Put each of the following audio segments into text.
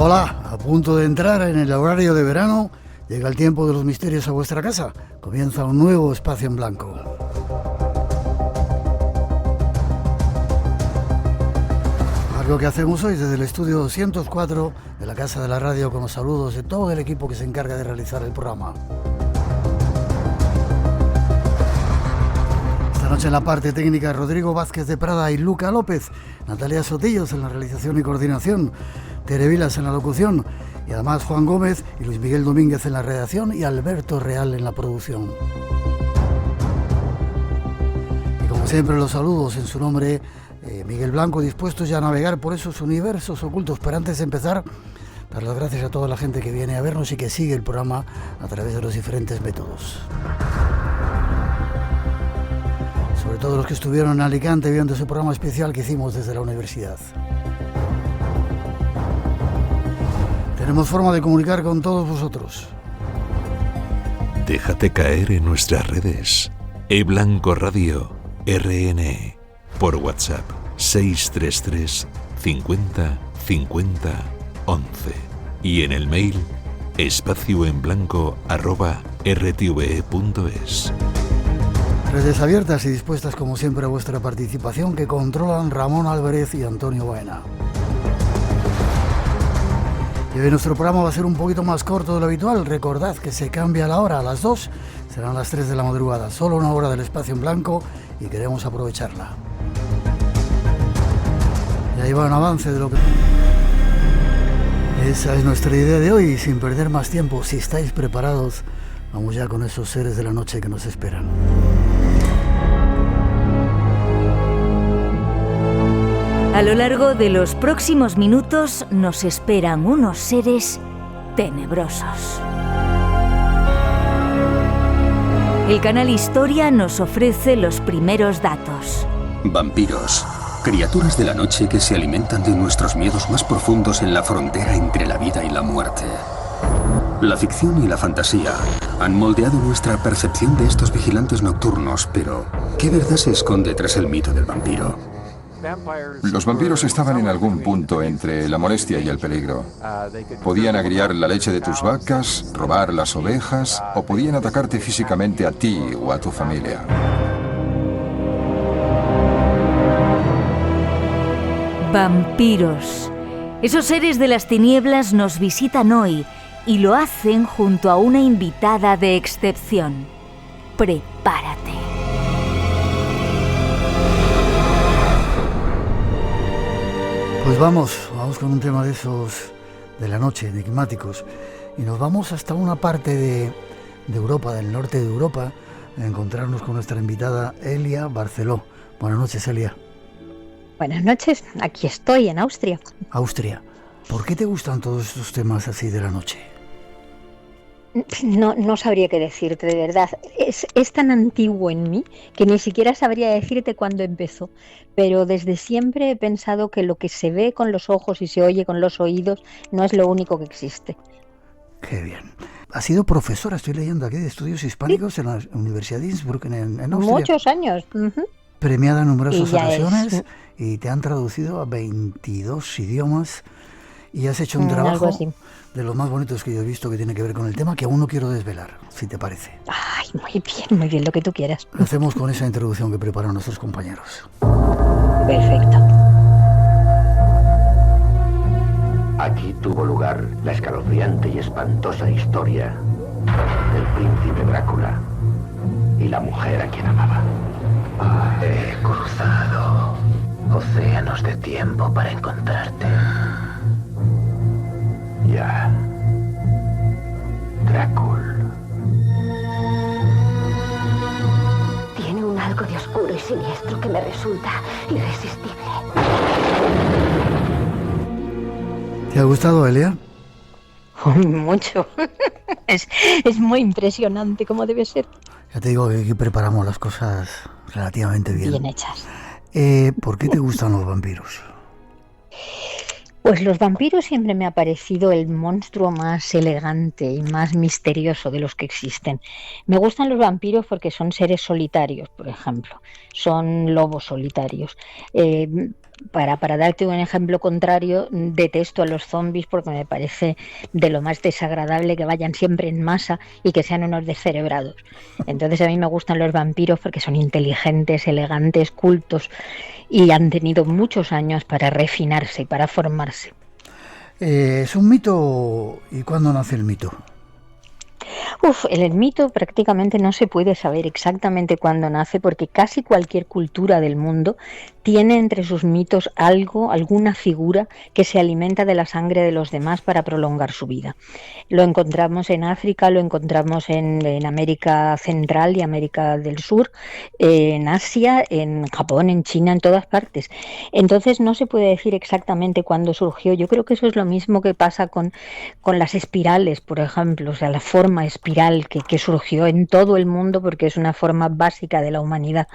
Hola, a punto de entrar en el horario de verano, llega el tiempo de los misterios a vuestra casa. Comienza un nuevo espacio en blanco. Algo que hacemos hoy desde el estudio 204 de la Casa de la Radio, con los saludos de todo el equipo que se encarga de realizar el programa. Esta noche en la parte técnica, Rodrigo Vázquez de Prada y Luca López, Natalia Sotillos en la realización y coordinación, Tere Vilas en la locución y además Juan Gómez y Luis Miguel Domínguez en la redacción y Alberto Real en la producción. Y como siempre, los saludos en su nombre, Miguel Blanco, dispuestos ya a navegar por esos universos ocultos. Pero antes de empezar, dar las gracias a toda la gente que viene a vernos y que sigue el programa a través de los diferentes métodos. Sobre todo los que estuvieron en Alicante viendo ese programa especial que hicimos desde la universidad. Tenemos forma de comunicar con todos vosotros. Déjate caer en nuestras redes. eBlanco Radio RN. Por WhatsApp 633 50 50 11. Y en el mail espacioenblanco@rtve.es. Redes abiertas y dispuestas como siempre a vuestra participación, que controlan Ramón Álvarez y Antonio Baena. Y hoy nuestro programa va a ser un poquito más corto de lo habitual. Recordad que se cambia la hora, a las 2 serán las 3 de la madrugada. Solo una hora del espacio en blanco y queremos aprovecharla. Y ahí va un avance de lo que... Esa es nuestra idea de hoy, y sin perder más tiempo, si estáis preparados, vamos ya con esos seres de la noche que nos esperan. A lo largo de los próximos minutos nos esperan unos seres tenebrosos. El canal Historia nos ofrece los primeros datos. Vampiros, criaturas de la noche que se alimentan de nuestros miedos más profundos en la frontera entre la vida y la muerte. La ficción y la fantasía han moldeado nuestra percepción de estos vigilantes nocturnos, pero ¿qué verdad se esconde tras el mito del vampiro? Los vampiros estaban en algún punto entre la molestia y el peligro. Podían agriar la leche de tus vacas, robar las ovejas, o podían atacarte físicamente a ti o a tu familia. Vampiros. Esos seres de las tinieblas nos visitan hoy y lo hacen junto a una invitada de excepción. Prepárate. Pues vamos con un tema de esos de la noche, enigmáticos. Y nos vamos hasta una parte de Europa, del norte de Europa, a encontrarnos con nuestra invitada Elia Barceló. Buenas noches, Elia. Buenas noches, aquí estoy en Austria. Austria. ¿Por qué te gustan todos estos temas así de la noche? No sabría qué decirte, de verdad. Es tan antiguo en mí que ni siquiera sabría decirte cuándo empezó. Pero desde siempre he pensado que lo que se ve con los ojos y se oye con los oídos no es lo único que existe. Qué bien. Has sido profesora, estoy leyendo aquí, de estudios hispánicos, sí, en la Universidad de Innsbruck, en Austria. Muchos años. Uh-huh. Premiada en numerosas ocasiones y te han traducido a 22 idiomas y has hecho un trabajo de los más bonitos que yo he visto, que tiene que ver con el tema, que aún no quiero desvelar, si te parece. Ay, muy bien, lo que tú quieras. Lo hacemos con esa introducción que prepararon nuestros compañeros. Perfecto. Aquí tuvo lugar la escalofriante y espantosa historia del príncipe Drácula y la mujer a quien amaba. He cruzado océanos de tiempo para encontrarte. Ya. Drácula. Tiene un algo de oscuro y siniestro que me resulta irresistible. ¿Te ha gustado, Elia? Mucho. Es muy impresionante cómo debe ser. Ya te digo que aquí preparamos las cosas relativamente bien. Bien hechas. ¿Por qué te gustan los vampiros? Pues los vampiros siempre me ha parecido el monstruo más elegante y más misterioso de los que existen. Me gustan los vampiros porque son seres solitarios, por ejemplo. Son lobos solitarios. Para darte un ejemplo contrario, detesto a los zombies porque me parece de lo más desagradable que vayan siempre en masa y que sean unos descerebrados. Entonces a mí me gustan los vampiros porque son inteligentes, elegantes, cultos y han tenido muchos años para refinarse y para formarse. ¿Es un mito? ¿Y cuándo nace el mito? El mito prácticamente no se puede saber exactamente cuándo nace porque casi cualquier cultura del mundo tiene entre sus mitos alguna figura que se alimenta de la sangre de los demás para prolongar su vida. Lo encontramos en África, lo encontramos en América Central y América del Sur, en Asia, en Japón, en China, en todas partes. Entonces no se puede decir exactamente cuándo surgió. Yo creo que eso es lo mismo que pasa con las espirales, por ejemplo, o sea, la forma espiral que surgió en todo el mundo porque es una forma básica de la humanidad.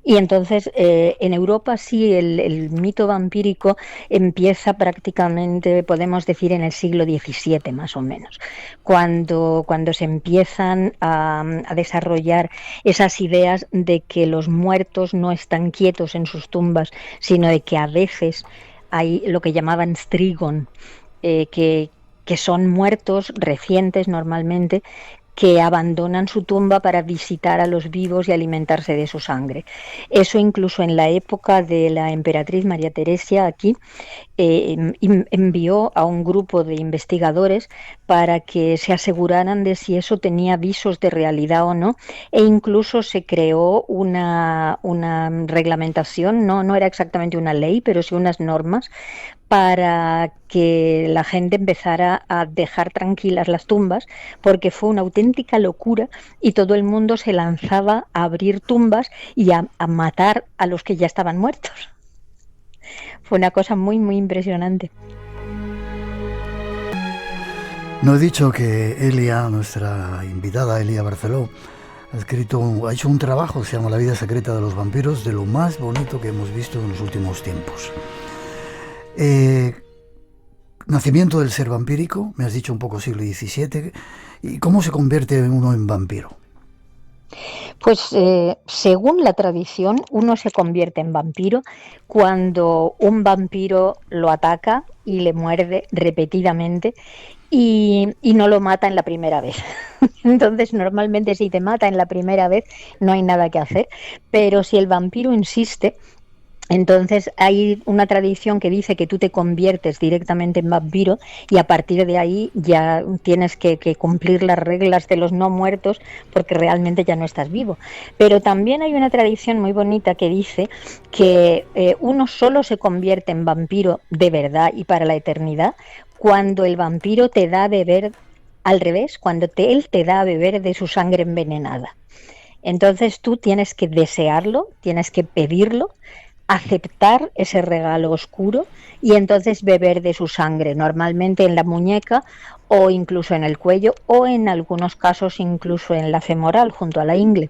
Y entonces en Europa sí el mito vampírico empieza prácticamente, podemos decir, en el siglo XVII más o menos, cuando se empiezan a desarrollar esas ideas de que los muertos no están quietos en sus tumbas, sino de que a veces hay lo que llamaban strigon, que son muertos recientes normalmente, que abandonan su tumba para visitar a los vivos y alimentarse de su sangre. Eso incluso en la época de la emperatriz María Teresia aquí envió a un grupo de investigadores para que se aseguraran de si eso tenía visos de realidad o no, e incluso se creó una reglamentación, no era exactamente una ley, pero sí unas normas para que la gente empezara a dejar tranquilas las tumbas, porque fue una auténtica locura y todo el mundo se lanzaba a abrir tumbas y a matar a los que ya estaban muertos. Fue una cosa muy, muy impresionante. No he dicho que Elia, nuestra invitada Elia Barceló, ha hecho un trabajo que se llama La vida secreta de los vampiros, de lo más bonito que hemos visto en los últimos tiempos. Nacimiento del ser vampírico, me has dicho un poco siglo XVII, ¿y cómo se convierte uno en vampiro? Pues según la tradición, uno se convierte en vampiro cuando un vampiro lo ataca y le muerde repetidamente y no lo mata en la primera vez. Entonces, normalmente si te mata en la primera vez no hay nada que hacer, pero si el vampiro insiste, entonces hay una tradición que dice que tú te conviertes directamente en vampiro y a partir de ahí ya tienes que cumplir las reglas de los no muertos porque realmente ya no estás vivo. Pero también hay una tradición muy bonita que dice que uno solo se convierte en vampiro de verdad y para la eternidad cuando el vampiro te da a beber al revés, cuando él te da a beber de su sangre envenenada. Entonces tú tienes que desearlo, tienes que pedirlo, aceptar ese regalo oscuro y entonces beber de su sangre, normalmente en la muñeca o incluso en el cuello o en algunos casos incluso en la femoral junto a la ingle,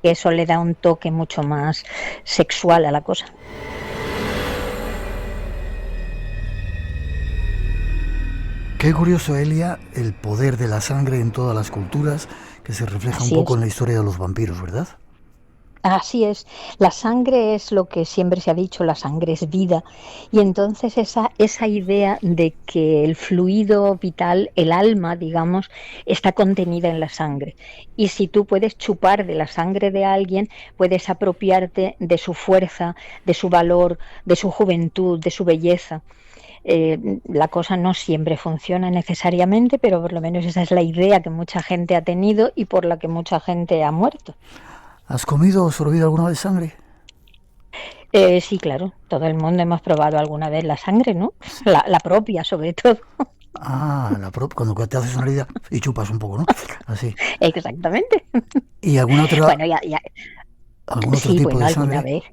que eso le da un toque mucho más sexual a la cosa. Qué curioso, Elia, el poder de la sangre en todas las culturas, que se refleja un poco en la historia de los vampiros, ¿verdad? Así es, la sangre es lo que siempre se ha dicho, la sangre es vida, y entonces esa idea de que el fluido vital, el alma, digamos, está contenida en la sangre, y si tú puedes chupar de la sangre de alguien, puedes apropiarte de su fuerza, de su valor, de su juventud, de su belleza. La cosa no siempre funciona necesariamente, pero por lo menos esa es la idea que mucha gente ha tenido y por la que mucha gente ha muerto. ¿Has comido o sorbido alguna vez sangre? Sí, claro. Todo el mundo hemos probado alguna vez la sangre, ¿no? La propia, sobre todo. Cuando te haces una herida y chupas un poco, ¿no? Así. Exactamente. ¿Y alguna otra? Bueno, ¿Algún otro tipo de sangre? Alguna vez.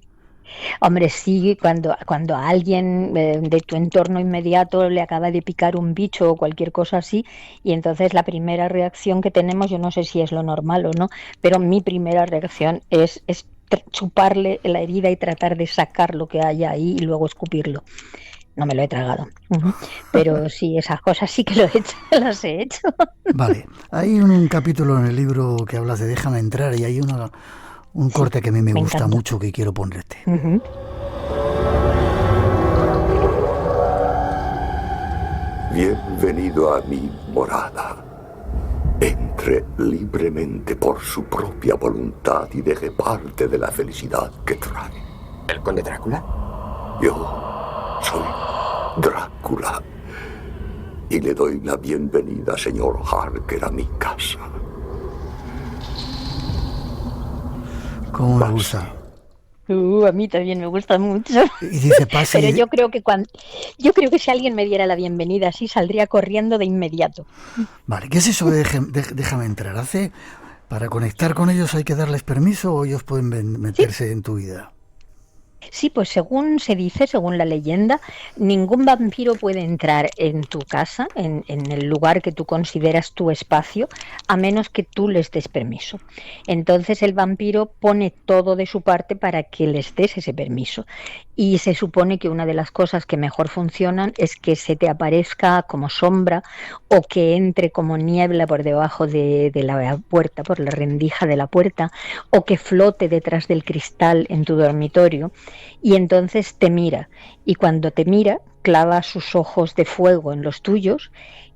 Hombre, sí, cuando a alguien de tu entorno inmediato le acaba de picar un bicho o cualquier cosa así, y entonces la primera reacción que tenemos, yo no sé si es lo normal o no, pero mi primera reacción es chuparle la herida y tratar de sacar lo que haya ahí y luego escupirlo. No me lo he tragado, pero sí, esas cosas sí que las he hecho. Vale, hay un capítulo en el libro que hablas de Déjame entrar y hay un corte que a mí me gusta mucho que quiero ponerte. Bienvenido a mi morada. Entre libremente por su propia voluntad y deje parte de la felicidad que trae. ¿El conde Drácula? Yo soy Drácula. Y le doy la bienvenida, señor Harker, a mi casa. ¿Cómo me gusta? A mí también me gusta mucho. Y dice, pase. Pero yo creo que si alguien me diera la bienvenida así, saldría corriendo de inmediato. Vale, ¿qué es eso de déjame entrar? ¿Para conectar con ellos hay que darles permiso o ellos pueden meterse en tu vida? Sí, pues según se dice, según la leyenda, ningún vampiro puede entrar en tu casa, en el lugar que tú consideras tu espacio, a menos que tú les des permiso. Entonces el vampiro pone todo de su parte para que les des ese permiso. Y se supone que una de las cosas que mejor funcionan es que se te aparezca como sombra o que entre como niebla por debajo de la puerta, por la rendija de la puerta, o que flote detrás del cristal en tu dormitorio. Y entonces te mira, y cuando te mira, clava sus ojos de fuego en los tuyos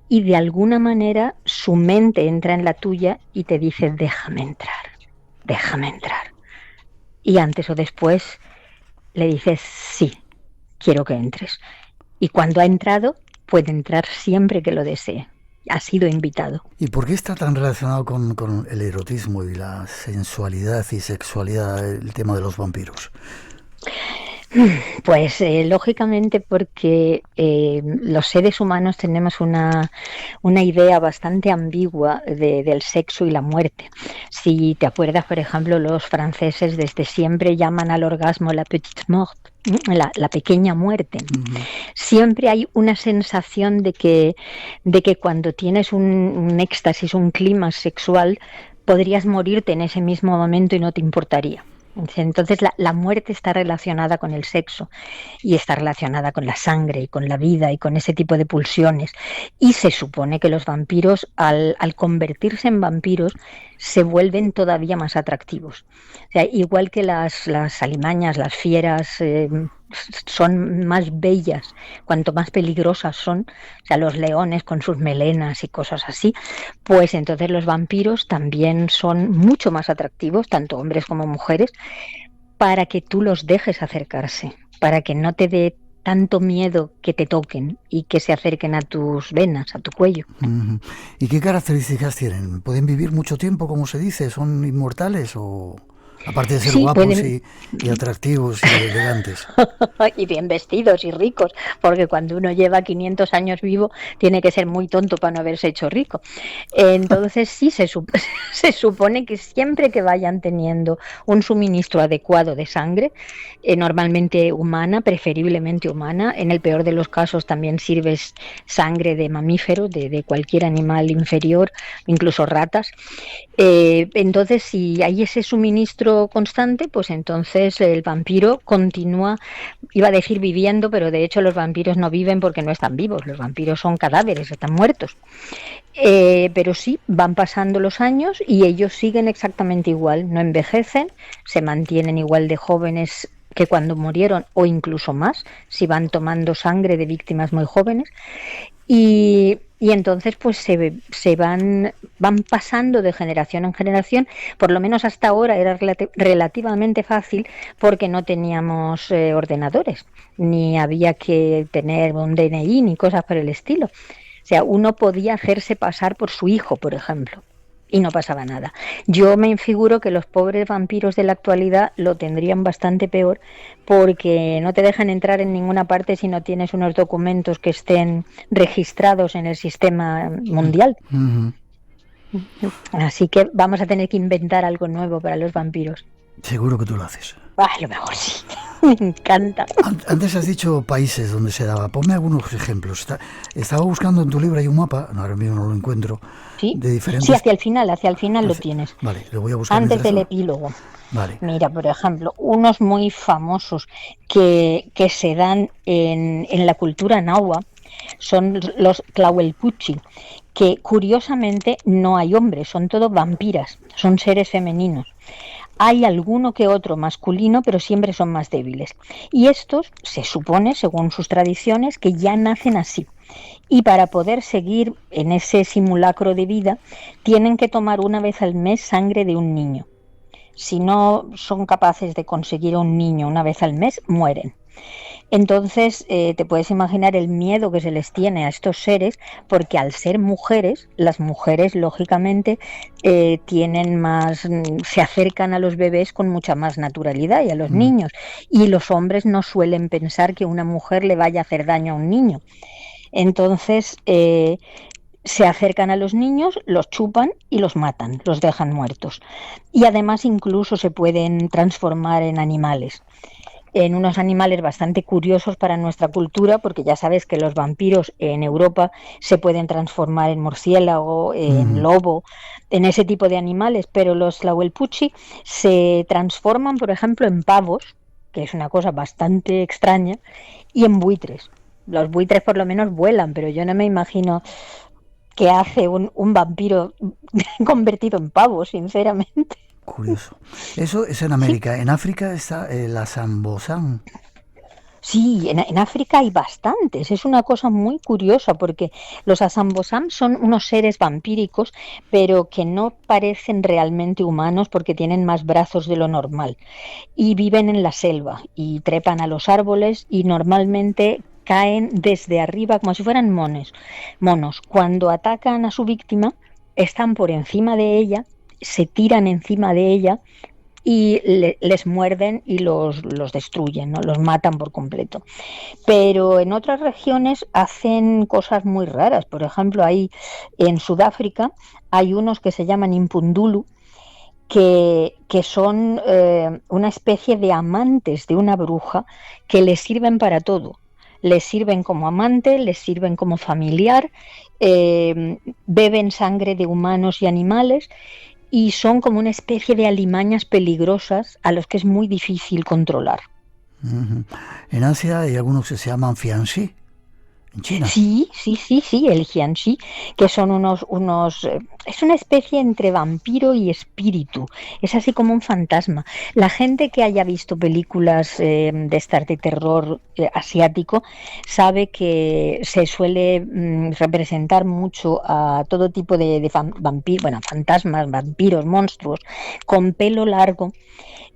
y de alguna manera su mente entra en la tuya y te dice, déjame entrar, déjame entrar. Y antes o después le dices, sí, quiero que entres. Y cuando ha entrado, puede entrar siempre que lo desee. Ha sido invitado. ¿Y por qué está tan relacionado con el erotismo y la sensualidad y sexualidad el tema de los vampiros? Pues lógicamente porque los seres humanos tenemos una idea bastante ambigua del sexo y la muerte. Si te acuerdas, por ejemplo, los franceses desde siempre llaman al orgasmo la petite mort, la pequeña muerte. Uh-huh. Siempre hay una sensación de que cuando tienes un éxtasis, un clima sexual, podrías morirte en ese mismo momento y no te importaría. Entonces la muerte está relacionada con el sexo y está relacionada con la sangre y con la vida y con ese tipo de pulsiones. Y se supone que los vampiros, al convertirse en vampiros, se vuelven todavía más atractivos. O sea, igual que las alimañas, las fieras, son más bellas, cuanto más peligrosas son, o sea, los leones con sus melenas y cosas así, pues entonces los vampiros también son mucho más atractivos, tanto hombres como mujeres, para que tú los dejes acercarse, para que no te dé tanto miedo que te toquen y que se acerquen a tus venas, a tu cuello. Uh-huh. ¿Y qué características tienen? ¿Pueden vivir mucho tiempo, como se dice? ¿Son inmortales o...? Aparte de ser guapos y atractivos y elegantes. Y bien vestidos y ricos, porque cuando uno lleva 500 años vivo tiene que ser muy tonto para no haberse hecho rico. Entonces sí, se supone que siempre que vayan teniendo un suministro adecuado de sangre, normalmente humana, preferiblemente humana, en el peor de los casos también sirves sangre de mamífero, de cualquier animal inferior, incluso ratas. Entonces si hay ese suministro constante, pues entonces el vampiro continúa, iba a decir viviendo, pero de hecho los vampiros no viven porque no están vivos, los vampiros son cadáveres, están muertos. Pero sí, van pasando los años y ellos siguen exactamente igual, no envejecen, se mantienen igual de jóvenes que cuando murieron o incluso más, si van tomando sangre de víctimas muy jóvenes. Y entonces pues se van pasando de generación en generación. Por lo menos hasta ahora era relativamente fácil porque no teníamos ordenadores, ni había que tener un DNI ni cosas por el estilo. O sea, uno podía hacerse pasar por su hijo, por ejemplo, y no pasaba nada. Yo me figuro que los pobres vampiros de la actualidad lo tendrían bastante peor porque no te dejan entrar en ninguna parte si no tienes unos documentos que estén registrados en el sistema mundial. Uh-huh. Así que vamos a tener que inventar algo nuevo para los vampiros. Seguro que tú lo haces. A lo mejor sí. Me encanta. Antes has dicho países donde se daba. Ponme algunos ejemplos. Estaba buscando en tu libro, hay un mapa, ahora mismo no lo encuentro. ¿Sí? De diferentes... Sí, hacia el final lo tienes. Vale, lo voy a buscar. Antes del epílogo. Vale. Mira, por ejemplo, unos muy famosos que se dan en la cultura nahua son los Tlahuelpuchi, que curiosamente no hay hombres, son todo vampiras, son seres femeninos. Hay alguno que otro masculino, pero siempre son más débiles. Y estos, se supone, según sus tradiciones, que ya nacen así. Y para poder seguir en ese simulacro de vida, tienen que tomar una vez al mes sangre de un niño. Si no son capaces de conseguir a un niño una vez al mes, mueren. Entonces, te puedes imaginar el miedo que se les tiene a estos seres, porque al ser mujeres, las mujeres lógicamente tienen más, se acercan a los bebés con mucha más naturalidad y a los niños, y los hombres no suelen pensar que una mujer le vaya a hacer daño a un niño. Entonces, se acercan a los niños, los chupan y los matan, los dejan muertos. Y además incluso se pueden transformar en animales. En unos animales bastante curiosos para nuestra cultura, porque ya sabes que los vampiros en Europa se pueden transformar en murciélago, en lobo, en ese tipo de animales, pero los Tlahuelpuchi se transforman, por ejemplo, en pavos, que es una cosa bastante extraña, y en buitres. Los buitres por lo menos vuelan, pero yo no me imagino qué hace un vampiro convertido en pavo, sinceramente. Curioso. Eso es en América. Sí. En África está la Sambosam. Sí, en África hay bastantes. Es una cosa muy curiosa porque los Asambosam son unos seres vampíricos, pero que no parecen realmente humanos porque tienen más brazos de lo normal. Y viven en la selva y trepan a los árboles y normalmente caen desde arriba como si fueran monos. Cuando atacan a su víctima, están por encima de ella, se tiran encima de ella y les muerden y los destruyen, ¿no? Los matan por completo. Pero en otras regiones hacen cosas muy raras. Por ejemplo, en Sudáfrica hay unos que se llaman impundulu, que son una especie de amantes de una bruja que les sirven para todo. Les sirven como amante, les sirven como familiar, beben sangre de humanos y animales, y son como una especie de alimañas peligrosas a los que es muy difícil controlar. En Asia hay algunos que se llaman Fianxi, en China. Sí, el Jianxi, que son es una especie entre vampiro y espíritu, es así como un fantasma. La gente que haya visto películas de estas de terror asiático sabe que se suele representar mucho a todo tipo de fantasmas, vampiros, monstruos, con pelo largo,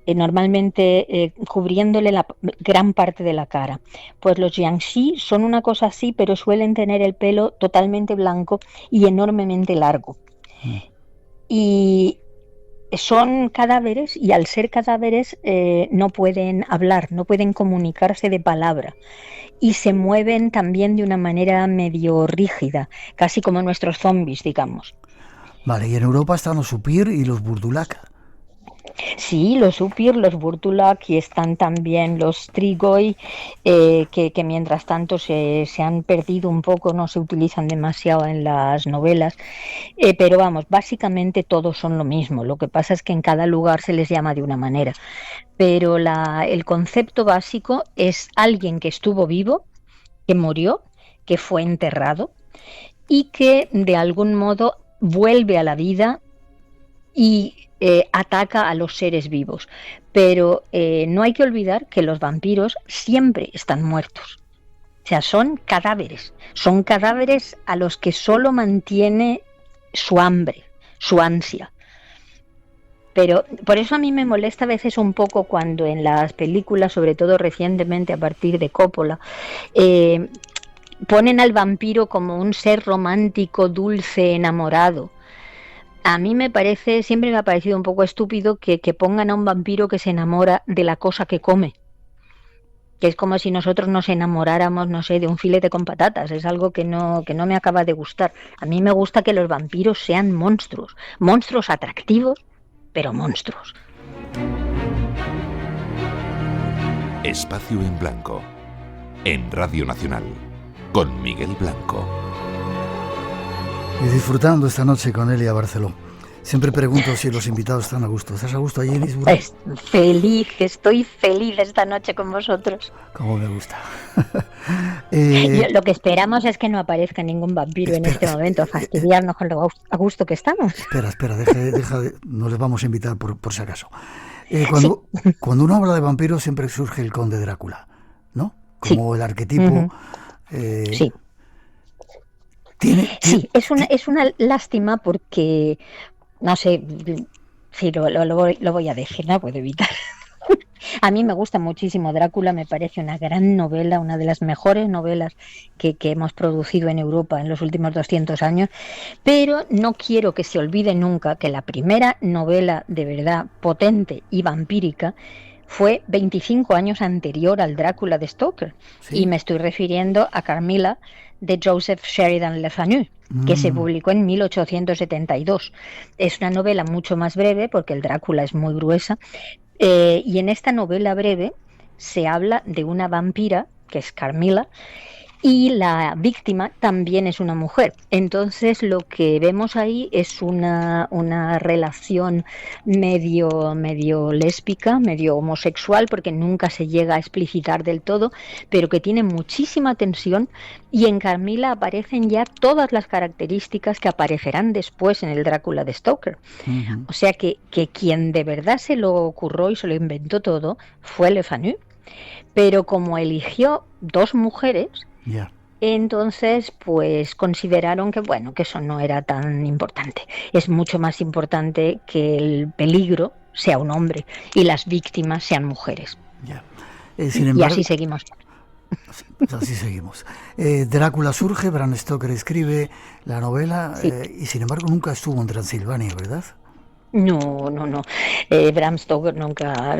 normalmente cubriéndole la gran parte de la cara. Pues los Jiangxi son una cosa así, pero suelen tener el pelo totalmente blanco y enormemente largo. Y son cadáveres, y al ser cadáveres no pueden hablar, no pueden comunicarse de palabra, y se mueven también de una manera medio rígida, casi como nuestros zombies, digamos. Vale, y en Europa están los Upir y los Burdulak. Sí, los Upir, los Burdulak, y están también los Strigoi, que mientras tanto se han perdido un poco, no se utilizan demasiado en las novelas, pero vamos, básicamente todos son lo mismo. Lo que pasa es que en cada lugar se les llama de una manera, pero el concepto básico es alguien que estuvo vivo, que murió, que fue enterrado y que de algún modo vuelve a la vida y ataca a los seres vivos. Pero no hay que olvidar que los vampiros siempre están muertos. O sea, son cadáveres a los que solo mantiene su hambre, su ansia. Pero por eso a mí me molesta a veces un poco cuando en las películas, sobre todo recientemente a partir de Coppola, ponen al vampiro como un ser romántico, dulce, enamorado. A mí siempre me ha parecido un poco estúpido que pongan a un vampiro que se enamora de la cosa que come. Que es como si nosotros nos enamoráramos, no sé, de un filete con patatas. Es algo que no me acaba de gustar. A mí me gusta que los vampiros sean monstruos atractivos, pero monstruos. Espacio en Blanco, en Radio Nacional, con Miguel Blanco. Y disfrutando esta noche con Elia Barceló. Siempre pregunto si los invitados están a gusto. ¿Estás a gusto allí en Lisboa? Estoy feliz esta noche con vosotros. Como me gusta. Lo que esperamos es que no aparezca ningún vampiro en este momento, fastidiarnos con lo a gusto que estamos. Espera, deja no les vamos a invitar por si acaso. Cuando uno habla de vampiros siempre surge el conde Drácula, ¿no? Como el arquetipo. Sí. Sí, es una lástima porque, no sé, sí, lo voy a decir, no puedo evitar. A mí me gusta muchísimo Drácula, me parece una gran novela, una de las mejores novelas que hemos producido en Europa en los últimos 200 años, pero no quiero que se olvide nunca que la primera novela de verdad potente y vampírica fue 25 años anterior al Drácula de Stoker, y me estoy refiriendo a Carmilla de Joseph Sheridan Le Fanu, que se publicó en 1872. Es una novela mucho más breve porque el Drácula es muy gruesa, y en esta novela breve se habla de una vampira, que es Carmilla, y la víctima también es una mujer. Entonces lo que vemos ahí es una relación medio lésbica, medio homosexual, porque nunca se llega a explicitar del todo, pero que tiene muchísima tensión, y en Carmilla aparecen ya todas las características que aparecerán después en el Drácula de Stoker. Uh-huh. O sea que quien de verdad se lo ocurrió y se lo inventó todo fue Le Fanu, pero como eligió dos mujeres, entonces pues consideraron que que eso no era tan importante. Es mucho más importante que el peligro sea un hombre y las víctimas sean mujeres. Sin embargo, y así seguimos. Así seguimos. Drácula surge, Bram Stoker escribe la novela, y sin embargo nunca estuvo en Transilvania, ¿verdad? No. Bram Stoker nunca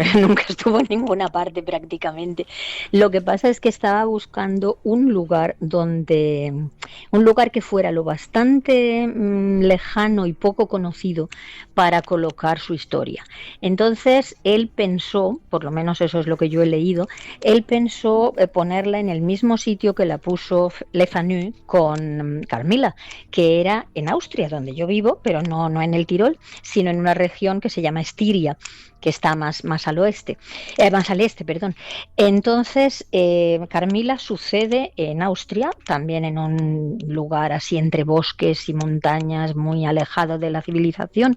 estuvo en ninguna parte prácticamente. Lo que pasa es que estaba buscando un lugar que fuera lo bastante lejano y poco conocido para colocar su historia. Entonces él pensó, por lo menos eso es lo que yo he leído, él pensó ponerla en el mismo sitio que la puso Le Fanu con Carmilla, que era en Austria, donde yo vivo, pero no en el Tirol, sino en una región que se llama Estiria, que está más al este. Entonces, Carmilla sucede en Austria, también en un lugar así entre bosques y montañas, muy alejado de la civilización,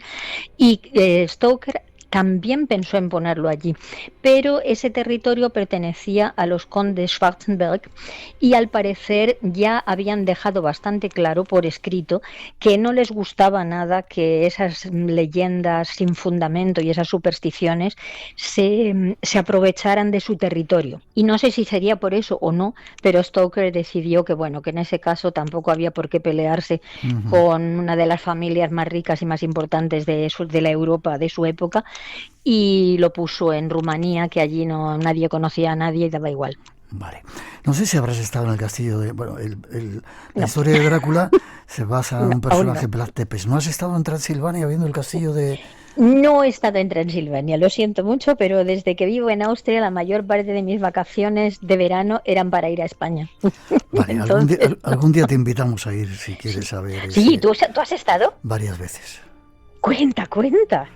y Stoker también pensó en ponerlo allí, pero ese territorio pertenecía a los condes Schwarzenberg, y al parecer ya habían dejado bastante claro por escrito que no les gustaba nada que esas leyendas sin fundamento y esas supersticiones se aprovecharan de su territorio. Y no sé si sería por eso o no, pero Stoker decidió que en ese caso tampoco había por qué pelearse con una de las familias más ricas y más importantes de la Europa de su época, y lo puso en Rumanía, que allí nadie conocía a nadie y daba igual. Vale. No sé si habrás estado en el castillo de... la historia de Drácula se basa en un personaje, Vlad Tepes. ¿No has estado en Transilvania viendo el castillo de...? No he estado en Transilvania, lo siento mucho, pero desde que vivo en Austria la mayor parte de mis vacaciones de verano eran para ir a España. Vale, entonces... algún día te invitamos a ir si quieres saber. Sí, ¿tú has estado? Varias veces. Cuenta.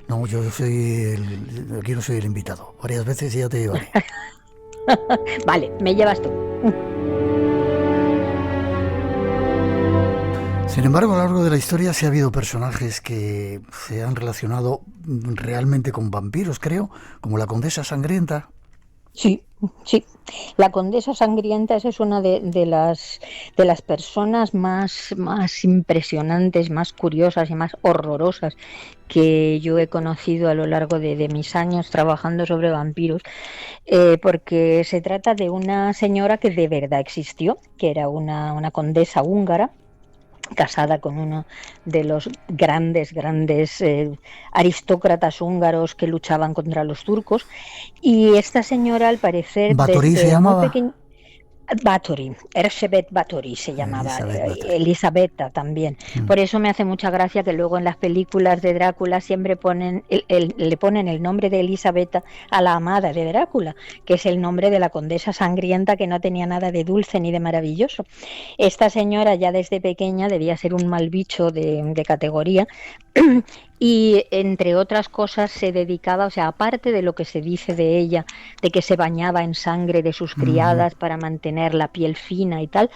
No, aquí no soy el invitado. Varias veces ya te llevaré. Vale, me llevas tú. Sin embargo, a lo largo de la historia sí ha habido personajes que se han relacionado realmente con vampiros, creo, como la Condesa Sangrienta. Sí. La Condesa Sangrienta es una de las personas más impresionantes, más curiosas y más horrorosas que yo he conocido a lo largo de mis años trabajando sobre vampiros, porque se trata de una señora que de verdad existió, que era una condesa húngara, casada con uno de los grandes aristócratas húngaros que luchaban contra los turcos, y esta señora al parecer Báthory se llamaba. Báthory, Erzsébet Báthory se llamaba, Elisabetta también. Por eso me hace mucha gracia que luego en las películas de Drácula siempre le ponen el nombre de Elisabetta a la amada de Drácula, que es el nombre de la Condesa Sangrienta, que no tenía nada de dulce ni de maravilloso. Esta señora ya desde pequeña debía ser un mal bicho de categoría, y entre otras cosas se dedicaba, aparte de lo que se dice de ella, de que se bañaba en sangre de sus criadas para mantener la piel fina y tal,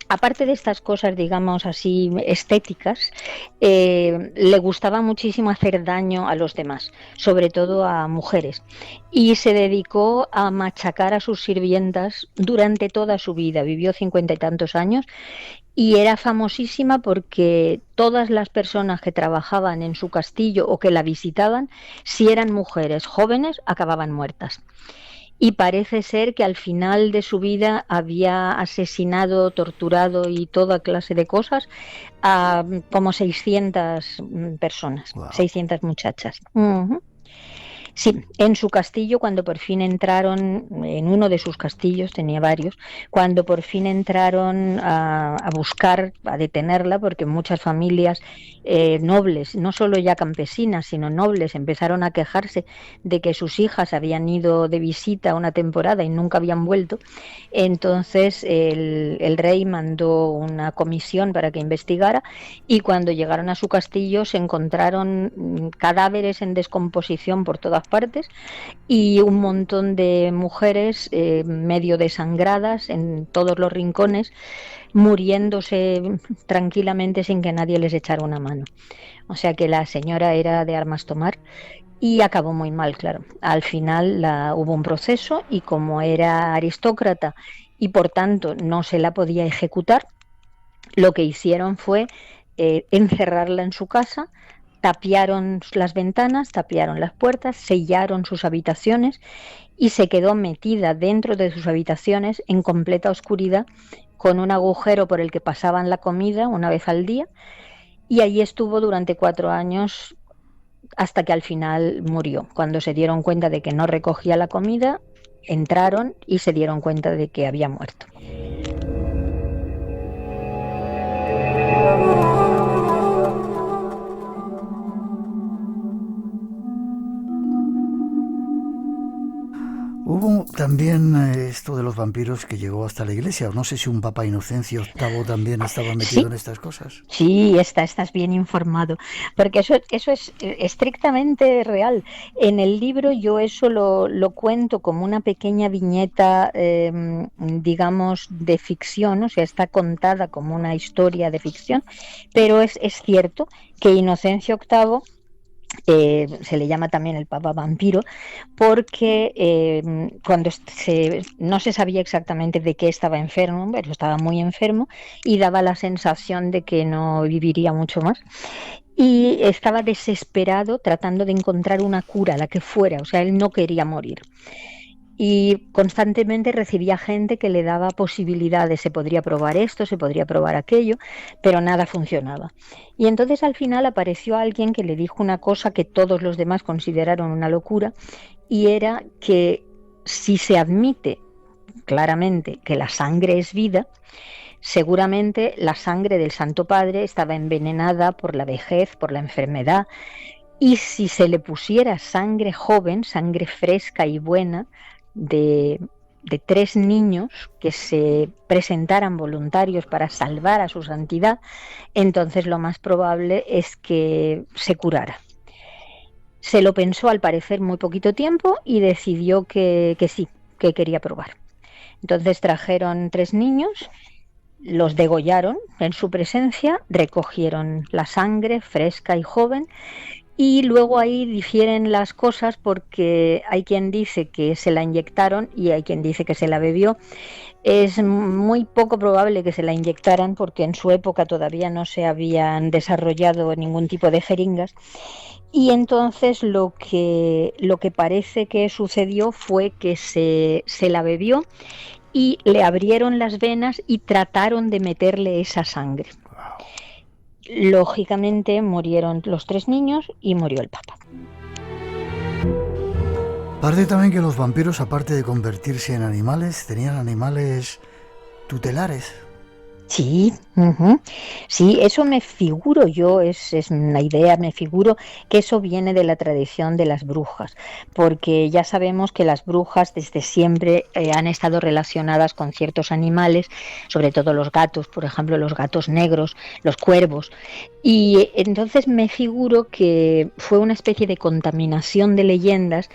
aparte de estas cosas, digamos así, estéticas, le gustaba muchísimo hacer daño a los demás, sobre todo a mujeres, y se dedicó a machacar a sus sirvientas durante toda su vida. Vivió 50 y tantos años, Y era famosísima porque todas las personas que trabajaban en su castillo o que la visitaban, si eran mujeres jóvenes, acababan muertas. Y parece ser que al final de su vida había asesinado, torturado y toda clase de cosas a como 600 personas, wow. 600 muchachas. Uh-huh. Sí, en su castillo, cuando por fin entraron, en uno de sus castillos, tenía varios, cuando por fin entraron a buscar, a detenerla, porque muchas familias nobles, no solo ya campesinas, sino nobles, empezaron a quejarse de que sus hijas habían ido de visita una temporada y nunca habían vuelto. Entonces el rey mandó una comisión para que investigara, y cuando llegaron a su castillo se encontraron cadáveres en descomposición por todas partes y un montón de mujeres medio desangradas en todos los rincones, muriéndose tranquilamente sin que nadie les echara una mano. O sea que la señora era de armas tomar y acabó muy mal, claro. Al final hubo un proceso y como era aristócrata y por tanto no se la podía ejecutar, lo que hicieron fue encerrarla en su casa, tapiaron las ventanas, tapiaron las puertas, sellaron sus habitaciones y se quedó metida dentro de sus habitaciones en completa oscuridad, con un agujero por el que pasaban la comida una vez al día, y allí estuvo durante 4 años hasta que al final murió. Cuando se dieron cuenta de que no recogía la comida, entraron y se dieron cuenta de que había muerto. Hubo también esto de los vampiros que llegó hasta la iglesia. No sé si un Papa Inocencio VIII también estaba metido en estas cosas. Sí, estás bien informado, porque eso es estrictamente real. En el libro yo eso lo cuento como una pequeña viñeta, digamos, de ficción, o sea, está contada como una historia de ficción, pero es cierto que Inocencio VIII se le llama también el Papa Vampiro, porque cuando no se sabía exactamente de qué estaba enfermo, pero estaba muy enfermo y daba la sensación de que no viviría mucho más. Y estaba desesperado tratando de encontrar una cura, la que fuera, o sea, él no quería morir. Y constantemente recibía gente que le daba posibilidades, se podría probar esto, se podría probar aquello, pero nada funcionaba. Y entonces al final apareció alguien que le dijo una cosa que todos los demás consideraron una locura, y era que si se admite claramente que la sangre es vida, seguramente la sangre del Santo Padre estaba envenenada por la vejez, por la enfermedad, y si se le pusiera sangre joven, sangre fresca y buena, de 3 niños que se presentaran voluntarios para salvar a su santidad, entonces lo más probable es que se curara. Se lo pensó al parecer muy poquito tiempo y decidió que sí, que quería probar. Entonces trajeron 3 niños, los degollaron en su presencia, recogieron la sangre fresca y joven. Y luego ahí difieren las cosas, porque hay quien dice que se la inyectaron y hay quien dice que se la bebió. Es muy poco probable que se la inyectaran, porque en su época todavía no se habían desarrollado ningún tipo de jeringas. Y entonces lo que parece que sucedió fue que se la bebió y le abrieron las venas y trataron de meterle esa sangre. Lógicamente murieron los 3 niños y murió el Papa. Parece también que los vampiros, aparte de convertirse en animales, tenían animales tutelares. Sí, sí, eso me figuro yo, es una idea, me figuro que eso viene de la tradición de las brujas, porque ya sabemos que las brujas desde siempre han estado relacionadas con ciertos animales, sobre todo los gatos, por ejemplo, los gatos negros, los cuervos, y entonces me figuro que fue una especie de contaminación de leyendas,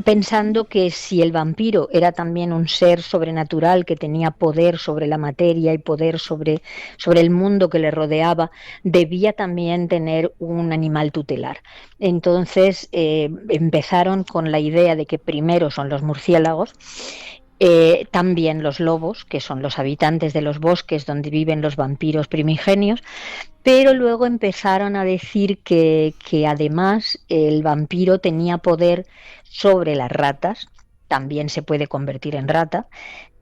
pensando que si el vampiro era también un ser sobrenatural que tenía poder sobre la materia y poder sobre el mundo que le rodeaba, debía también tener un animal tutelar. Entonces empezaron con la idea de que primero son los murciélagos, También los lobos, que son los habitantes de los bosques donde viven los vampiros primigenios, pero luego empezaron a decir que además el vampiro tenía poder sobre las ratas, también se puede convertir en rata.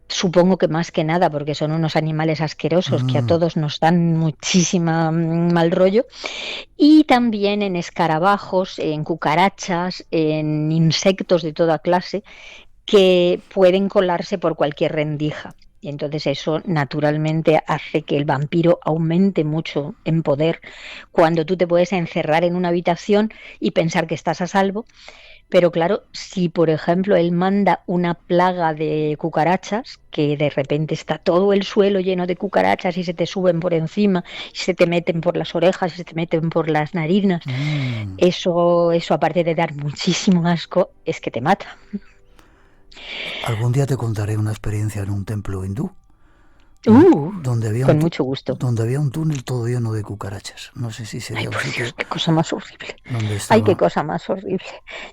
Supongo que más que nada porque son unos animales asquerosos que a todos nos dan muchísima mal rollo. Y también en escarabajos, en cucarachas, en insectos de toda clase que pueden colarse por cualquier rendija. Y entonces eso naturalmente hace que el vampiro aumente mucho en poder cuando tú te puedes encerrar en una habitación y pensar que estás a salvo. Pero claro, si por ejemplo él manda una plaga de cucarachas, que de repente está todo el suelo lleno de cucarachas y se te suben por encima, y se te meten por las orejas, y se te meten por las narinas, eso aparte de dar muchísimo asco, es que te mata. Algún día te contaré una experiencia en un templo hindú. Donde había con mucho gusto. Donde había un túnel todo lleno de cucarachas. No sé si sería un sitio. Dios, qué cosa más horrible. Ay, qué cosa más horrible.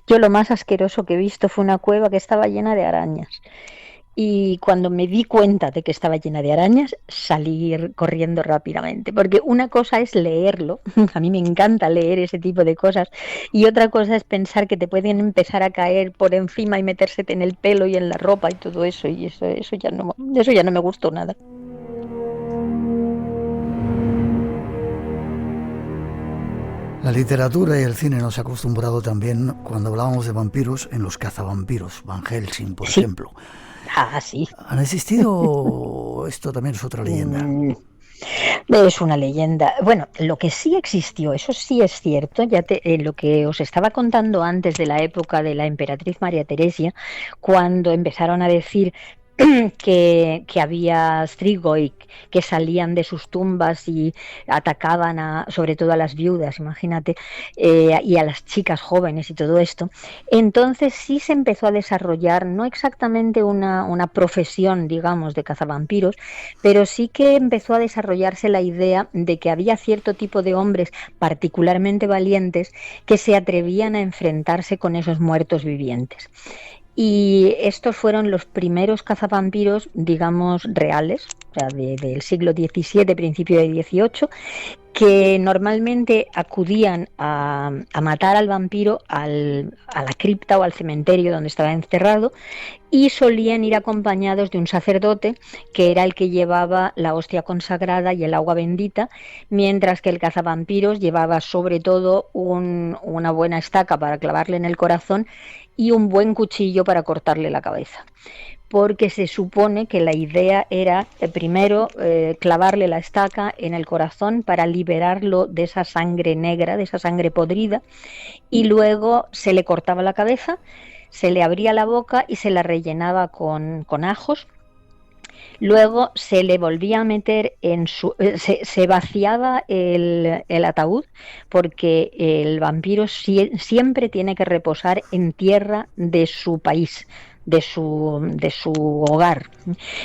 Yo lo más asqueroso que he visto fue una cueva que estaba llena de arañas. Y cuando me di cuenta de que estaba llena de arañas, salí corriendo rápidamente. Porque una cosa es leerlo, a mí me encanta leer ese tipo de cosas, y otra cosa es pensar que te pueden empezar a caer por encima y metérsete en el pelo y en la ropa y todo eso, y eso ya no me gustó nada. La literatura y el cine nos ha acostumbrado también, cuando hablábamos de vampiros, en los cazavampiros, Van Helsing, por ejemplo. Sí. ¿Han existido? Esto también es otra leyenda. Es una leyenda. Bueno, lo que sí existió, eso sí es cierto, lo que os estaba contando antes de la época de la emperatriz María Teresia, cuando empezaron a decir que había Strigoi que salían de sus tumbas y atacaban sobre todo a las viudas, imagínate, y a las chicas jóvenes y todo esto. Entonces sí se empezó a desarrollar, no exactamente una profesión, digamos, de cazavampiros, pero sí que empezó a desarrollarse la idea de que había cierto tipo de hombres particularmente valientes que se atrevían a enfrentarse con esos muertos vivientes. Y estos fueron los primeros cazavampiros, digamos, reales, o sea, del siglo XVII, principio del XVIII, que normalmente acudían a matar al vampiro a la cripta o al cementerio donde estaba encerrado, y solían ir acompañados de un sacerdote que era el que llevaba la hostia consagrada y el agua bendita, mientras que el cazavampiros llevaba sobre todo una buena estaca para clavarle en el corazón y un buen cuchillo para cortarle la cabeza. Porque se supone que la idea era primero clavarle la estaca en el corazón para liberarlo de esa sangre negra, de esa sangre podrida, y luego se le cortaba la cabeza, se le abría la boca y se la rellenaba con ajos. Luego se le volvía a meter se vaciaba el ataúd, porque el vampiro siempre tiene que reposar en tierra de su país, de su hogar.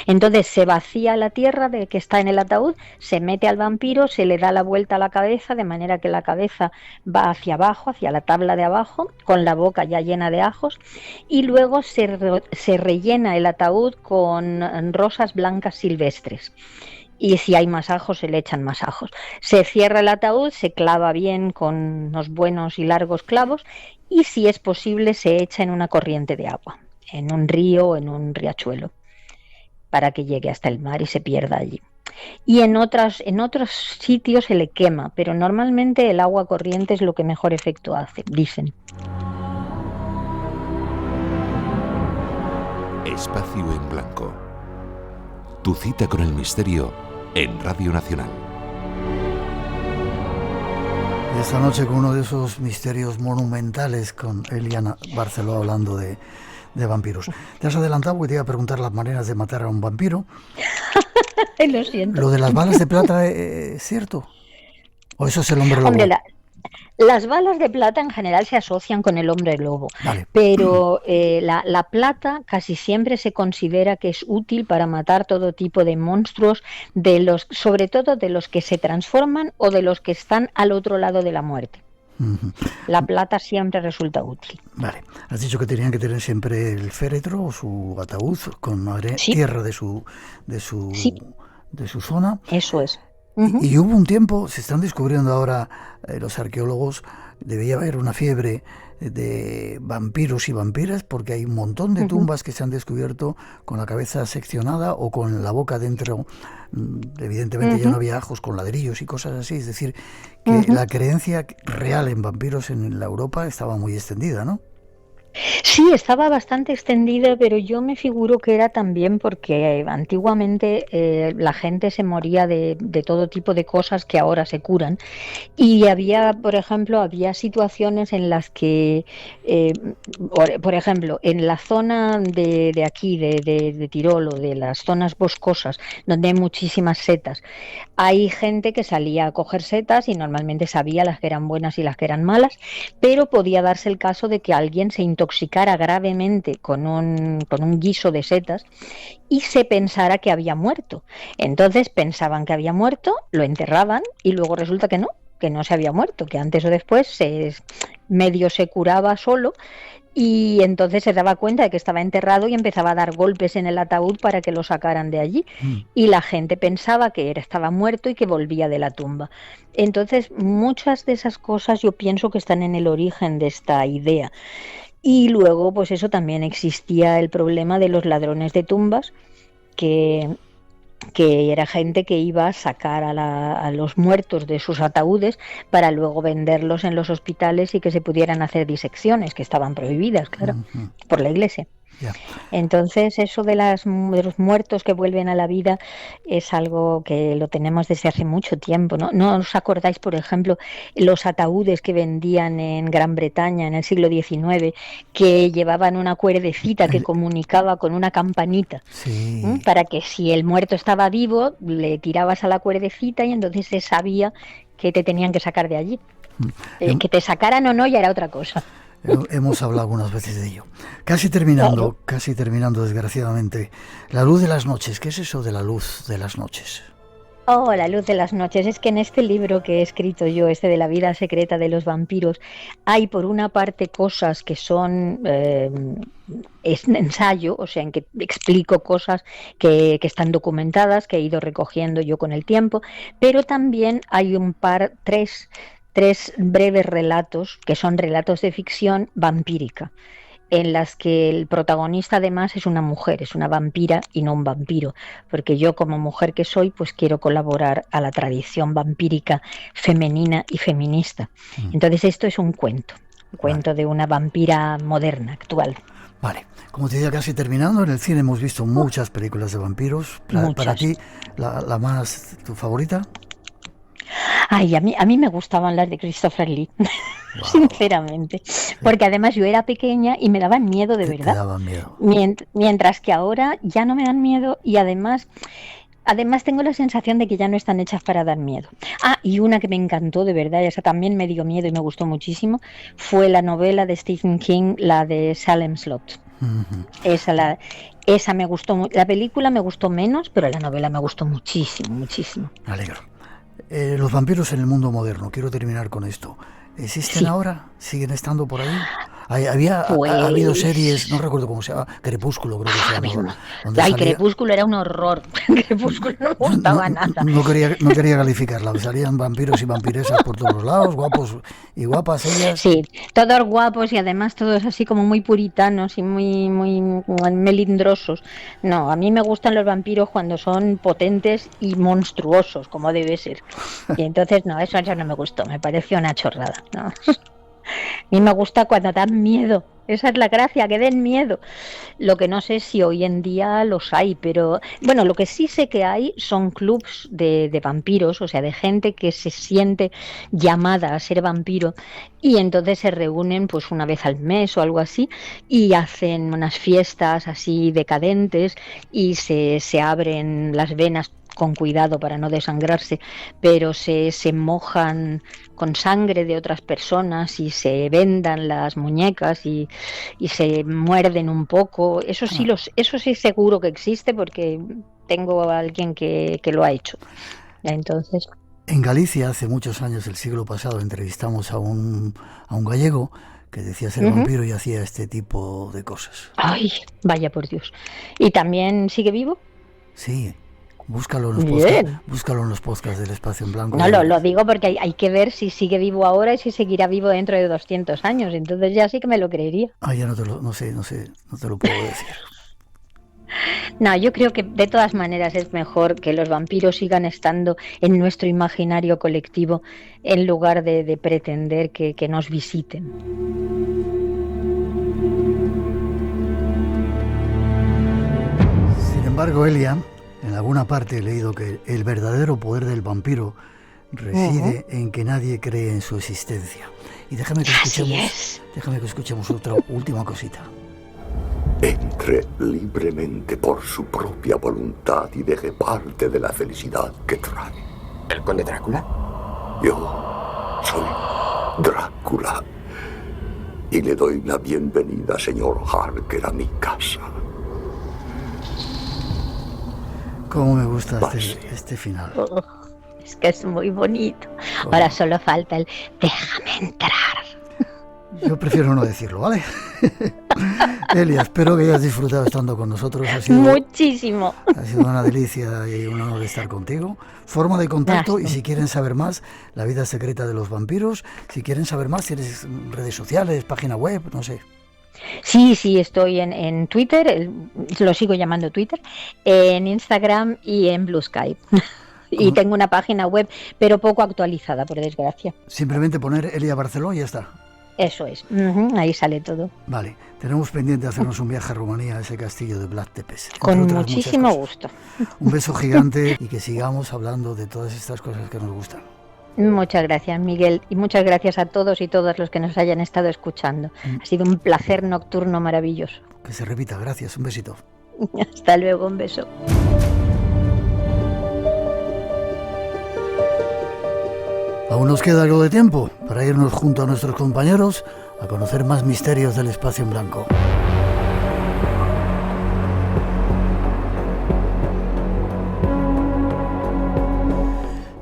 Entonces se vacía la tierra de que está en el ataúd, se mete al vampiro, se le da la vuelta a la cabeza, de manera que la cabeza va hacia abajo, hacia la tabla de abajo, con la boca ya llena de ajos, y luego se rellena el ataúd con rosas blancas silvestres. Y si hay más ajos, se le echan más ajos. Se cierra el ataúd, se clava bien con unos buenos y largos clavos, y si es posible se echa en una corriente de agua, en un río o en un riachuelo, para que llegue hasta el mar y se pierda allí. Y en otros sitios se le quema, pero normalmente el agua corriente es lo que mejor efecto hace, dicen. Espacio en Blanco. Tu cita con el misterio en Radio Nacional. Y esta noche con uno de esos misterios monumentales, con Eliana Barceló, hablando de vampiros. Te has adelantado porque te iba a preguntar las maneras de matar a un vampiro. Lo siento. ¿Lo de las balas de plata es cierto? ¿O eso es el hombre lobo? Hombre, las balas de plata en general se asocian con el hombre lobo, vale. Pero la plata casi siempre se considera que es útil para matar todo tipo de monstruos, sobre todo de los que se transforman o de los que están al otro lado de la muerte. La plata siempre resulta útil. Vale. Has dicho que tenían que tener siempre el féretro o su ataúd con tierra de su zona. Eso es. Y hubo un tiempo, se están descubriendo ahora los arqueólogos, debía haber una fiebre de vampiros y vampiras, porque hay un montón de tumbas que se han descubierto con la cabeza seccionada o con la boca dentro. Evidentemente ya no había ajos, con ladrillos y cosas así. Es decir, que la creencia real en vampiros en la Europa estaba muy extendida, ¿no? Sí, estaba bastante extendida, pero yo me figuro que era también porque antiguamente la gente se moría de todo tipo de cosas que ahora se curan, y había, por ejemplo, situaciones en las que, por ejemplo, en la zona de aquí, de Tirol, o de las zonas boscosas, donde hay muchísimas setas, hay gente que salía a coger setas y normalmente sabía las que eran buenas y las que eran malas, pero podía darse el caso de que alguien se intoxicara gravemente con un guiso de setas y se pensara que había muerto. Entonces pensaban que había muerto, lo enterraban y luego resulta que no se había muerto, que antes o después medio se curaba solo, y entonces se daba cuenta de que estaba enterrado y empezaba a dar golpes en el ataúd para que lo sacaran de allí, y la gente pensaba que estaba muerto y que volvía de la tumba. Entonces muchas de esas cosas yo pienso que están en el origen de esta idea. Y luego, pues eso, también existía el problema de los ladrones de tumbas, que era gente que iba a sacar a los muertos de sus ataúdes para luego venderlos en los hospitales y que se pudieran hacer disecciones, que estaban prohibidas, claro, por la Iglesia. Yeah. Entonces eso de los muertos que vuelven a la vida es algo que lo tenemos desde hace mucho tiempo, ¿no? ¿No os acordáis, por ejemplo, los ataúdes que vendían en Gran Bretaña en el siglo XIX, que llevaban una cuerdecita que comunicaba con una campanita? Sí. Para que si el muerto estaba vivo, le tirabas a la cuerdecita y entonces se sabía que te tenían que sacar de allí. Que te sacaran o no ya era otra cosa. Hemos hablado algunas veces de ello. Casi terminando, desgraciadamente. La luz de las noches. ¿Qué es eso de la luz de las noches? Oh, la luz de las noches. Es que en este libro que he escrito yo, de la vida secreta de los vampiros, hay por una parte cosas que son es un ensayo, o sea, en que explico cosas que están documentadas, que he ido recogiendo yo con el tiempo, pero también hay tres breves relatos, que son relatos de ficción vampírica, en las que el protagonista además es una mujer, es una vampira y no un vampiro, porque yo, como mujer que soy, pues quiero colaborar a la tradición vampírica femenina y feminista. Entonces esto es un cuento de una vampira moderna, actual. Vale, como te decía, casi terminando, en el cine hemos visto muchas películas de vampiros. Para ti, la más, ¿tu favorita? Ay, a mí me gustaban las de Christopher Lee, sinceramente, porque además yo era pequeña y me daban miedo de verdad. Te daban miedo. Mientras que ahora ya no me dan miedo, y además tengo la sensación de que ya no están hechas para dar miedo. Y una que me encantó de verdad, y esa también me dio miedo y me gustó muchísimo, fue la novela de Stephen King, la de Salem Slot. Esa me gustó mucho. La película me gustó menos, pero la novela me gustó muchísimo. Me alegro. Los vampiros en el mundo moderno, quiero terminar con esto. ¿Existen ahora? ¿Siguen estando por ahí? Ha habido series, no recuerdo cómo se llama, Crepúsculo creo que se llamaba. Crepúsculo era un horror. Crepúsculo no me gustaba nada. No quería calificarla, salían vampiros y vampiresas por todos los lados, guapos y guapas ellas. Sí, todos guapos y además todos así como muy puritanos y muy melindrosos. No, a mí me gustan los vampiros cuando son potentes y monstruosos, como debe ser. Y entonces no, eso ya no me gustó, me pareció una chorrada, ¿no? A mí me gusta cuando dan miedo, esa es la gracia, que den miedo. Lo que no sé si hoy en día los hay, pero bueno, lo que sí sé que hay son clubs de vampiros, o sea, de gente que se siente llamada a ser vampiro, y entonces se reúnen pues una vez al mes o algo así y hacen unas fiestas así decadentes y se abren las venas con cuidado para no desangrarse, pero se mojan con sangre de otras personas y se vendan las muñecas y se muerden un poco. Eso sí seguro que existe, porque tengo a alguien que lo ha hecho. Entonces En Galicia, hace muchos años, el siglo pasado, entrevistamos a un gallego que decía ser vampiro y hacía este tipo de cosas. Ay, vaya por Dios. ¿Y también sigue vivo? Sí, búscalo en los podcasts del Espacio en Blanco. No, lo digo porque hay que ver si sigue vivo ahora y si seguirá vivo dentro de 200 años. Entonces ya sí que me lo creería. Ya no te lo puedo decir. No, yo creo que de todas maneras es mejor que los vampiros sigan estando en nuestro imaginario colectivo en lugar de pretender que nos visiten. Sin embargo, Elia, en alguna parte he leído que el verdadero poder del vampiro reside en que nadie cree en su existencia. Y déjame que escuchemos otra última cosita. Entre libremente por su propia voluntad y deje parte de la felicidad que trae. ¿El conde Drácula? Yo soy Drácula y le doy la bienvenida, señor Harker, a mi casa. Cómo me gusta este final. Es que es muy bonito. Ahora solo falta el déjame entrar. Yo prefiero no decirlo, ¿vale? Elia, espero que hayas disfrutado estando con nosotros. Muchísimo. Ha sido una delicia y un honor estar contigo. Forma de contacto, y si quieren saber más, la vida secreta de los vampiros. Si quieren saber más, tienes redes sociales, página web, no sé. Sí, estoy en Twitter, lo sigo llamando Twitter, en Instagram y en Blue Sky. Y tengo una página web, pero poco actualizada, por desgracia. Simplemente poner Elia Barceló y ya está. Eso es, ahí sale todo. Vale, tenemos pendiente hacernos un viaje a Rumanía, a ese castillo de Vlad Tepes. Con muchísimo gusto. Un beso gigante y que sigamos hablando de todas estas cosas que nos gustan. Muchas gracias, Miguel, y muchas gracias a todos y todas los que nos hayan estado escuchando. Ha sido un placer nocturno maravilloso. Que se repita, gracias, un besito. Hasta luego, un beso. Aún nos queda algo de tiempo para irnos junto a nuestros compañeros a conocer más misterios del Espacio en Blanco.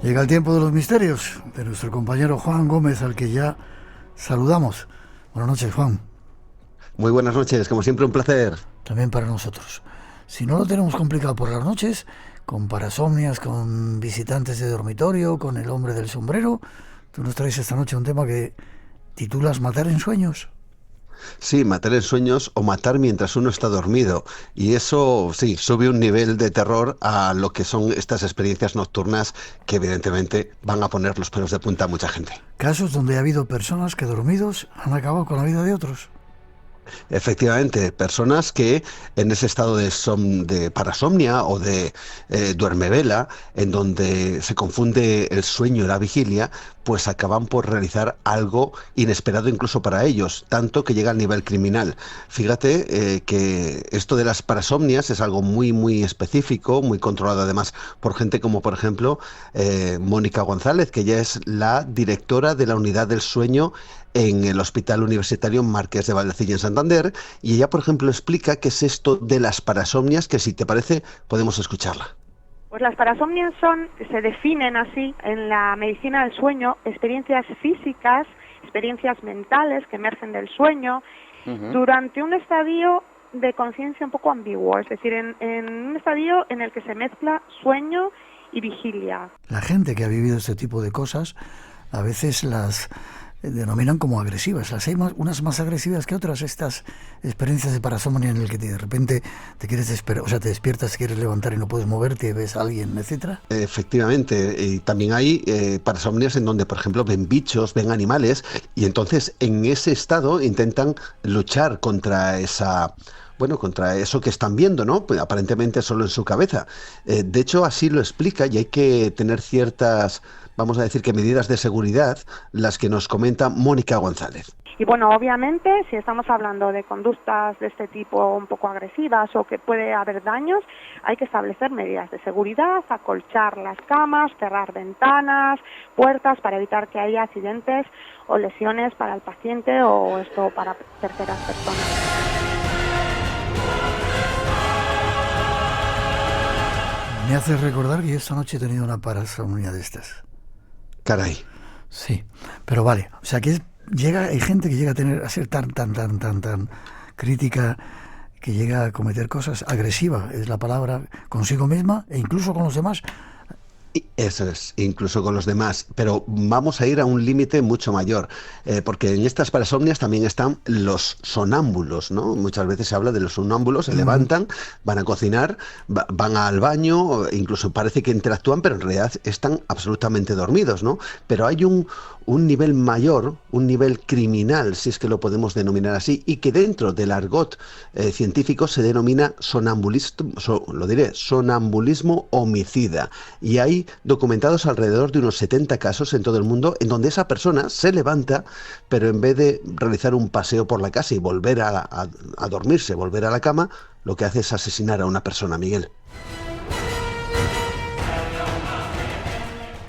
Llega el tiempo de los misterios de nuestro compañero Juan Gómez, al que ya saludamos. Buenas noches, Juan. Muy buenas noches, como siempre un placer. También para nosotros. Si no lo tenemos complicado por las noches, con parasomnias, con visitantes de dormitorio, con el hombre del sombrero, tú nos traes esta noche un tema que titulas Matar en sueños. Sí, matar en sueños o matar mientras uno está dormido. Y eso, sí, sube un nivel de terror a lo que son estas experiencias nocturnas que evidentemente van a poner los pelos de punta a mucha gente. Casos donde ha habido personas que dormidos han acabado con la vida de otros. Efectivamente, personas que en ese estado de parasomnia o de duermevela, en donde se confunde el sueño y la vigilia, pues acaban por realizar algo inesperado incluso para ellos, tanto que llega al nivel criminal. Fíjate que esto de las parasomnias es algo muy, muy específico, muy controlado además por gente como, por ejemplo, Mónica González, que ya es la directora de la unidad del sueño en el Hospital Universitario Marqués de Valdecilla en Santander, y ella, por ejemplo, explica qué es esto de las parasomnias, que si te parece podemos escucharla. Pues las parasomnias se definen así en la medicina del sueño, experiencias físicas, experiencias mentales que emergen del sueño durante un estadio de conciencia un poco ambiguo, es decir, en un estadio en el que se mezcla sueño y vigilia. La gente que ha vivido este tipo de cosas a veces las denominan como agresivas. Las hay unas más agresivas que otras, estas experiencias de parasomnia en el que de repente te quieres despertar, o sea, te despiertas, quieres levantar y no puedes moverte, ves a alguien, etcétera. Efectivamente, y también hay parasomnias en donde, por ejemplo, ven bichos, ven animales, y entonces en ese estado intentan luchar contra contra eso que están viendo, ¿no? Pues aparentemente solo en su cabeza. De hecho, así lo explica, y hay que tener ciertas, vamos a decir que medidas de seguridad, las que nos comenta Mónica González. Y bueno, obviamente, si estamos hablando de conductas de este tipo un poco agresivas o que puede haber daños, hay que establecer medidas de seguridad, acolchar las camas, cerrar ventanas, puertas para evitar que haya accidentes o lesiones para el paciente o esto para terceras personas. Me hace recordar que yo esta noche he tenido una parasomnia de estas. Caray. Sí, pero vale, o sea que hay gente que llega a ser tan crítica, que llega a cometer cosas agresivas, es la palabra, consigo misma e incluso con los demás. Eso es, incluso con los demás, pero vamos a ir a un límite mucho mayor, porque en estas parasomnias también están los sonámbulos, ¿no? Muchas veces se habla de los sonámbulos, se levantan, van a cocinar, van al baño, incluso parece que interactúan, pero en realidad están absolutamente dormidos, ¿no? Pero hay un nivel mayor, un nivel criminal, si es que lo podemos denominar así, y que dentro del argot científico se denomina sonambulismo homicida. Y hay documentados alrededor de unos 70 casos en todo el mundo en donde esa persona se levanta, pero en vez de realizar un paseo por la casa y volver a dormirse, volver a la cama, lo que hace es asesinar a una persona, Miguel.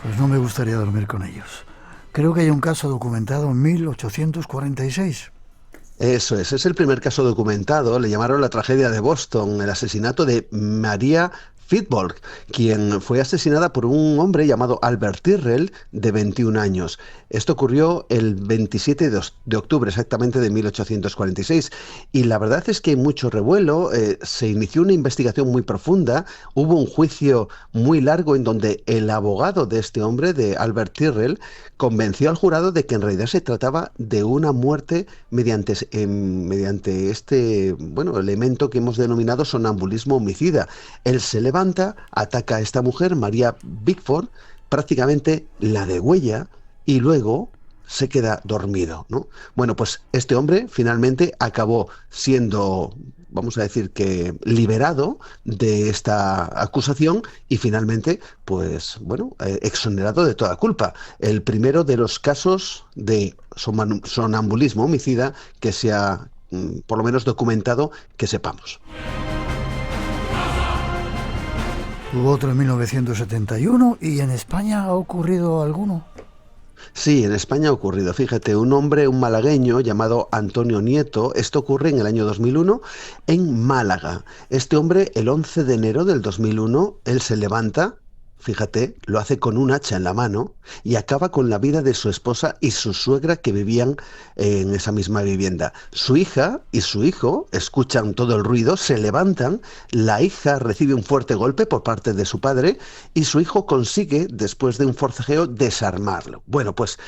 Pues no me gustaría dormir con ellos. Creo que hay un caso documentado en 1846. Eso es el primer caso documentado, le llamaron la tragedia de Boston, el asesinato de Maria Fitbolg, quien fue asesinada por un hombre llamado Albert Tyrrell, de 21 años. Esto ocurrió el 27 de octubre exactamente de 1846, y la verdad es que hay mucho revuelo, se inició una investigación muy profunda, hubo un juicio muy largo en donde el abogado de este hombre, de Albert Tyrrell, convenció al jurado de que en realidad se trataba de una muerte mediante este elemento que hemos denominado sonambulismo homicida. Él se levanta, ataca a esta mujer, Maria Bickford, prácticamente la degüella y luego se queda dormido, ¿no? Bueno, pues este hombre finalmente acabó siendo, vamos a decir que liberado de esta acusación y finalmente, exonerado de toda culpa. El primero de los casos de sonambulismo homicida que se ha, por lo menos documentado, que sepamos. Hubo otro en 1971 y en España ha ocurrido alguno. Sí, en España ha ocurrido. Fíjate, un malagueño llamado Antonio Nieto, esto ocurre en el año 2001 en Málaga. Este hombre, el 11 de enero del 2001, él se levanta, fíjate, lo hace con un hacha en la mano y acaba con la vida de su esposa y su suegra que vivían en esa misma vivienda. Su hija y su hijo escuchan todo el ruido, se levantan, la hija recibe un fuerte golpe por parte de su padre y su hijo consigue, después de un forcejeo, desarmarlo. Bueno, pues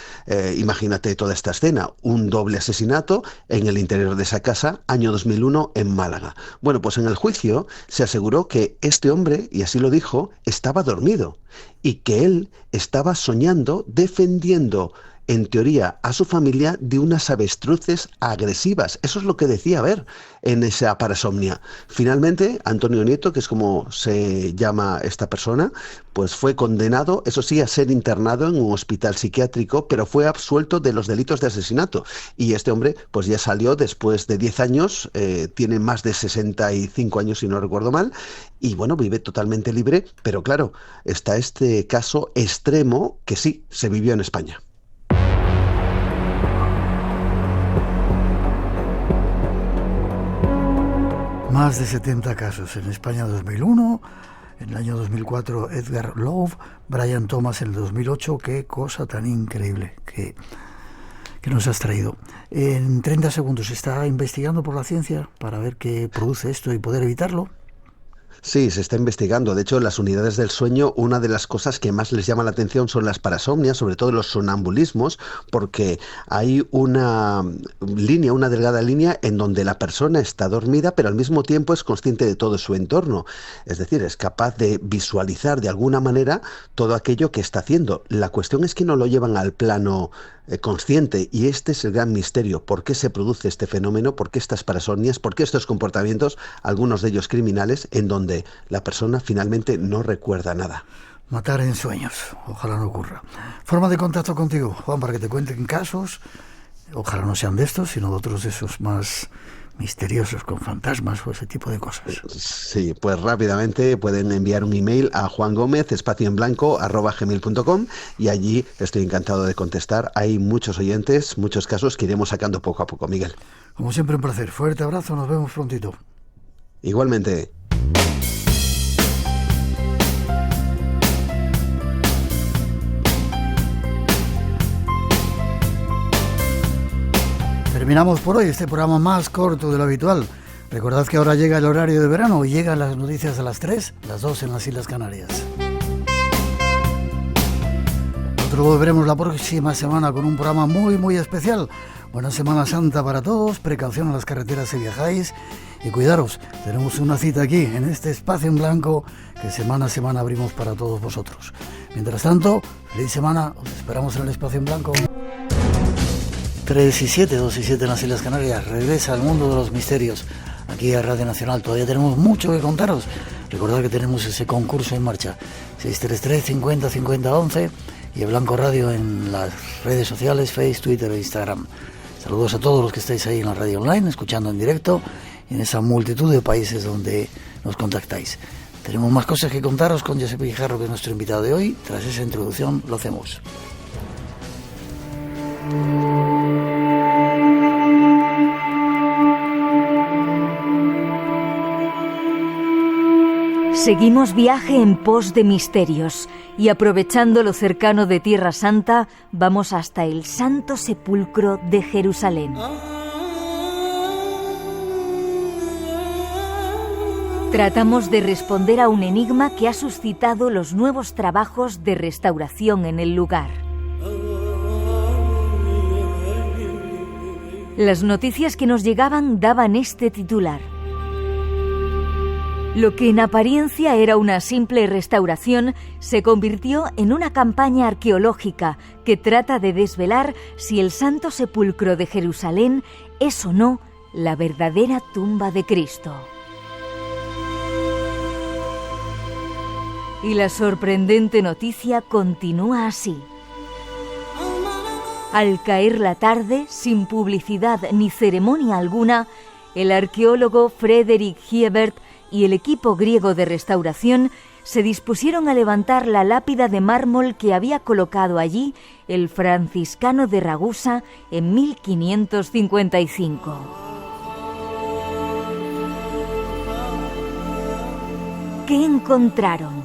imagínate toda esta escena, un doble asesinato en el interior de esa casa, año 2001 en Málaga. Bueno, pues en el juicio se aseguró que este hombre, y así lo dijo, estaba dormido y que él estaba soñando defendiendo, en teoría, a su familia de unas avestruces agresivas. Eso es lo que decía ver en esa parasomnia. Finalmente, Antonio Nieto, que es como se llama esta persona, pues fue condenado, eso sí, a ser internado en un hospital psiquiátrico, pero fue absuelto de los delitos de asesinato. Y este hombre, pues ya salió después de 10 años, tiene más de 65 años, si no recuerdo mal, y bueno, vive totalmente libre, pero claro, está este caso extremo que sí, se vivió en España. Más de 70 casos en España 2001, en el año 2004 Edgar Love, Brian Thomas en el 2008, qué cosa tan increíble que nos has traído. En 30 segundos, ¿se está investigando por la ciencia para ver qué produce esto y poder evitarlo? Sí, se está investigando. De hecho, las unidades del sueño, una de las cosas que más les llama la atención son las parasomnias, sobre todo los sonambulismos, porque hay una delgada línea en donde la persona está dormida, pero al mismo tiempo es consciente de todo su entorno. Es decir, es capaz de visualizar de alguna manera todo aquello que está haciendo. La cuestión es que no lo llevan al plano consciente, y este es el gran misterio. ¿Por qué se produce este fenómeno? ¿Por qué estas parasomnias? ¿Por qué estos comportamientos, algunos de ellos criminales, en donde la persona finalmente no recuerda nada? Matar en sueños, ojalá no ocurra. Forma de contacto contigo, Juan, para que te cuenten casos, ojalá no sean de estos, sino de otros de esos más misteriosos, con fantasmas o ese tipo de cosas. Sí, pues rápidamente pueden enviar un email a juangomez_gmail.com y allí estoy encantado de contestar. Hay muchos oyentes, muchos casos que iremos sacando poco a poco, Miguel. Como siempre, un placer. Fuerte abrazo, nos vemos prontito. Igualmente. Terminamos por hoy este programa más corto de lo habitual. Recordad que ahora llega el horario de verano y llegan las noticias a las 3, las 2 en las Islas Canarias. Nosotros volveremos la próxima semana con un programa muy especial. Buena Semana Santa para todos, precaución en las carreteras si viajáis y cuidaros. Tenemos una cita aquí en este espacio en blanco que semana a semana abrimos para todos vosotros. Mientras tanto, feliz semana, os esperamos en el espacio en blanco. 3 y 7, 2 y 7 en las Islas Canarias. Regresa al mundo de los misterios aquí a Radio Nacional. Todavía tenemos mucho que contaros. Recordad que tenemos ese concurso en marcha. 633 50 50 11 y el Blanco Radio en las redes sociales, Facebook, Twitter e Instagram. Saludos a todos los que estáis ahí en la radio online, escuchando en directo, en esa multitud de países donde nos contactáis. Tenemos más cosas que contaros con Josep Guijarro, que es nuestro invitado de hoy. Tras esa introducción, lo hacemos. Seguimos viaje en pos de misterios y aprovechando lo cercano de Tierra Santa, vamos hasta el Santo Sepulcro de Jerusalén. Tratamos de responder a un enigma que ha suscitado los nuevos trabajos de restauración en el lugar. Las noticias que nos llegaban daban este titular: lo que en apariencia era una simple restauración se convirtió en una campaña arqueológica que trata de desvelar si el Santo Sepulcro de Jerusalén es o no la verdadera tumba de Cristo. Y la sorprendente noticia continúa así. Al caer la tarde, sin publicidad ni ceremonia alguna, el arqueólogo Frederick Hiebert y el equipo griego de restauración se dispusieron a levantar la lápida de mármol que había colocado allí el franciscano de Ragusa en 1555. ¿Qué encontraron?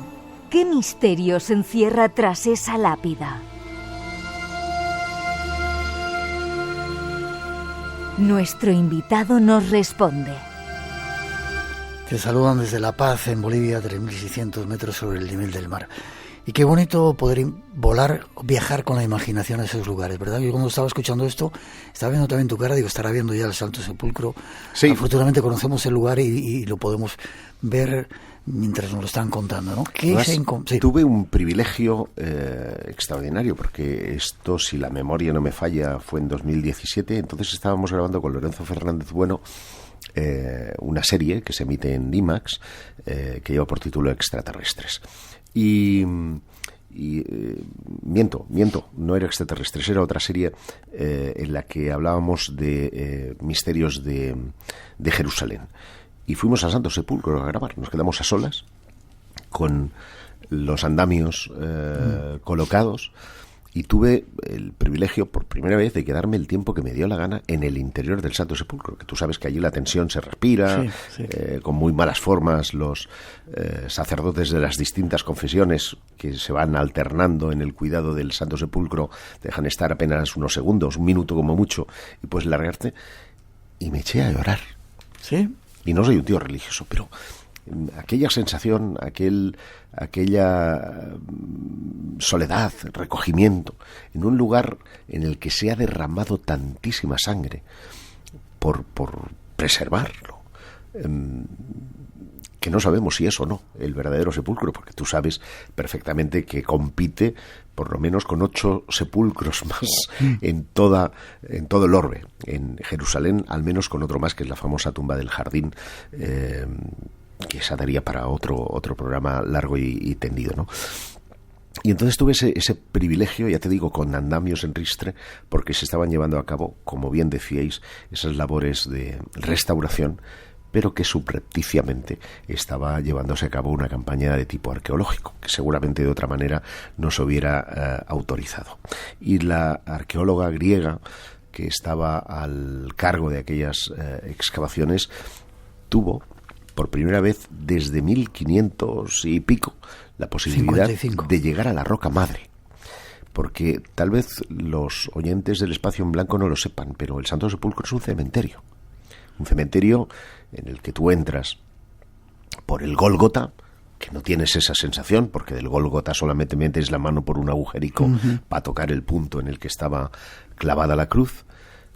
¿Qué misterio se encierra tras esa lápida? Nuestro invitado nos responde. Te saludan desde La Paz, en Bolivia, 3.600 metros sobre el nivel del mar. Y qué bonito poder volar, viajar con la imaginación a esos lugares, ¿verdad? Yo cuando estaba escuchando esto, estaba viendo también tu cara, digo, estará viendo ya el Santo Sepulcro. Sí. Afortunadamente conocemos el lugar y lo podemos ver mientras nos lo están contando, ¿no? Sí. Tuve un privilegio extraordinario, porque esto, si la memoria no me falla, fue en 2017, entonces estábamos grabando con Lorenzo Fernández Bueno una serie que se emite en IMAX que lleva por título Extraterrestres. Y miento, no era Extraterrestres, era otra serie en la que hablábamos de misterios de Jerusalén. Y fuimos al Santo Sepulcro a grabar. Nos quedamos a solas con los andamios colocados, y tuve el privilegio por primera vez de quedarme el tiempo que me dio la gana en el interior del Santo Sepulcro, que tú sabes que allí la tensión se respira, sí. Con muy malas formas los sacerdotes de las distintas confesiones que se van alternando en el cuidado del Santo Sepulcro dejan estar apenas unos segundos, un minuto como mucho, y puedes largarte, y me eché a llorar. ¿Sí? Y no soy un tío religioso, pero aquella sensación, aquella soledad, recogimiento, en un lugar en el que se ha derramado tantísima sangre por preservarlo, que no sabemos si es o no el verdadero sepulcro, porque tú sabes perfectamente que compite por lo menos con 8 sepulcros más en todo el orbe. En Jerusalén, al menos con otro más, que es la famosa tumba del jardín, que esa daría para otro programa largo y tendido, ¿no? Y entonces tuve ese privilegio, ya te digo, con andamios en ristre, porque se estaban llevando a cabo, como bien decíais, esas labores de restauración, pero que subrepticiamente estaba llevándose a cabo una campaña de tipo arqueológico, que seguramente de otra manera no se hubiera autorizado. Y la arqueóloga griega que estaba al cargo de aquellas excavaciones tuvo, por primera vez desde 1500 y pico, la posibilidad 55. De llegar a la roca madre. porque tal vez los oyentes del Espacio en Blanco no lo sepan, pero el Santo Sepulcro es un cementerio en el que tú entras por el Gólgota, que no tienes esa sensación, porque del Gólgota solamente metes la mano por un agujerico para tocar el punto en el que estaba clavada la cruz,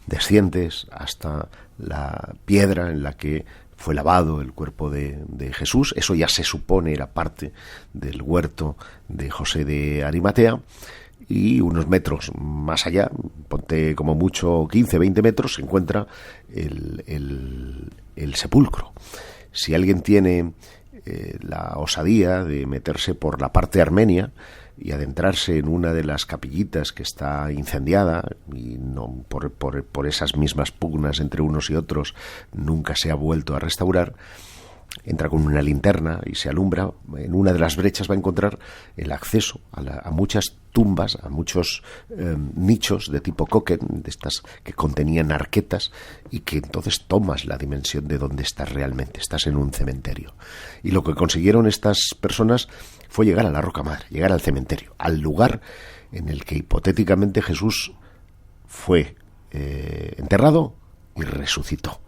desciendes hasta la piedra en la que fue lavado el cuerpo de Jesús. Eso ya se supone era parte del huerto de José de Arimatea, y unos metros más allá, ponte como mucho 15, 20 metros, se encuentra el sepulcro. Si alguien tiene la osadía de meterse por la parte armenia y adentrarse en una de las capillitas que está incendiada, y no por esas mismas pugnas entre unos y otros nunca se ha vuelto a restaurar, entra con una linterna y se alumbra. En una de las brechas va a encontrar el acceso a muchas tumbas, a muchos nichos de tipo Koken, de estas que contenían arquetas, y que entonces tomas la dimensión de dónde estás realmente. Estás en un cementerio. Y lo que consiguieron estas personas fue llegar a la Roca Madre, llegar al cementerio, al lugar en el que hipotéticamente Jesús fue enterrado y resucitó.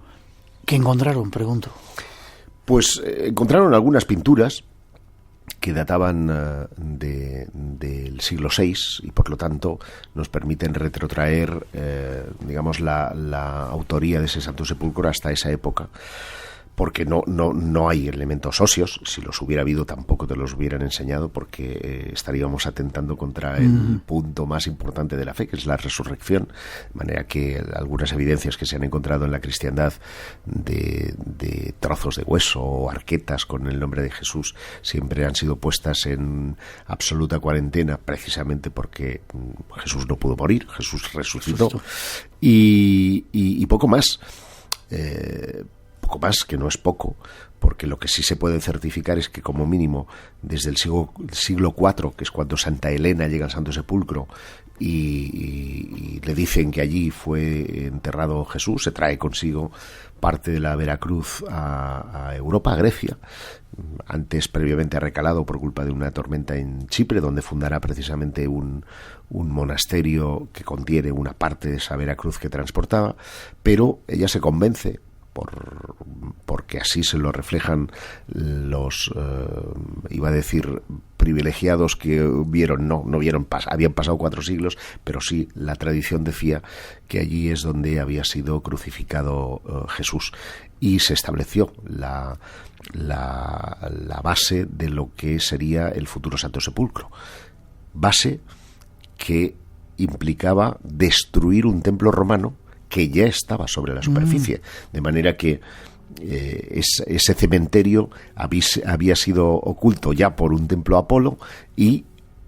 ¿Qué encontraron? Pregunto. Pues encontraron algunas pinturas que databan del siglo VI y por lo tanto nos permiten retrotraer digamos la autoría de ese Santo Sepulcro hasta esa época, porque no hay elementos óseos. Si los hubiera habido tampoco te los hubieran enseñado, porque estaríamos atentando contra el punto más importante de la fe, que es la resurrección, de manera que algunas evidencias que se han encontrado en la cristiandad de trozos de hueso o arquetas con el nombre de Jesús siempre han sido puestas en absoluta cuarentena, precisamente porque Jesús no pudo morir, Jesús resucitó. Y poco más. Poco más, que no es poco, porque lo que sí se puede certificar es que como mínimo desde el siglo IV, que es cuando Santa Elena llega al Santo Sepulcro y le dicen que allí fue enterrado Jesús, se trae consigo parte de la Veracruz a Europa, a Grecia. Antes previamente ha recalado por culpa de una tormenta en Chipre, donde fundará precisamente un monasterio que contiene una parte de esa Veracruz que transportaba, pero ella se convence, porque así se lo reflejan los, iba a decir, privilegiados que vieron, no vieron, habían pasado 4 siglos, pero sí la tradición decía que allí es donde había sido crucificado Jesús, y se estableció la base de lo que sería el futuro Santo Sepulcro, base que implicaba destruir un templo romano que ya estaba sobre la superficie, de manera que ese cementerio había sido oculto ya por un templo Apolo, y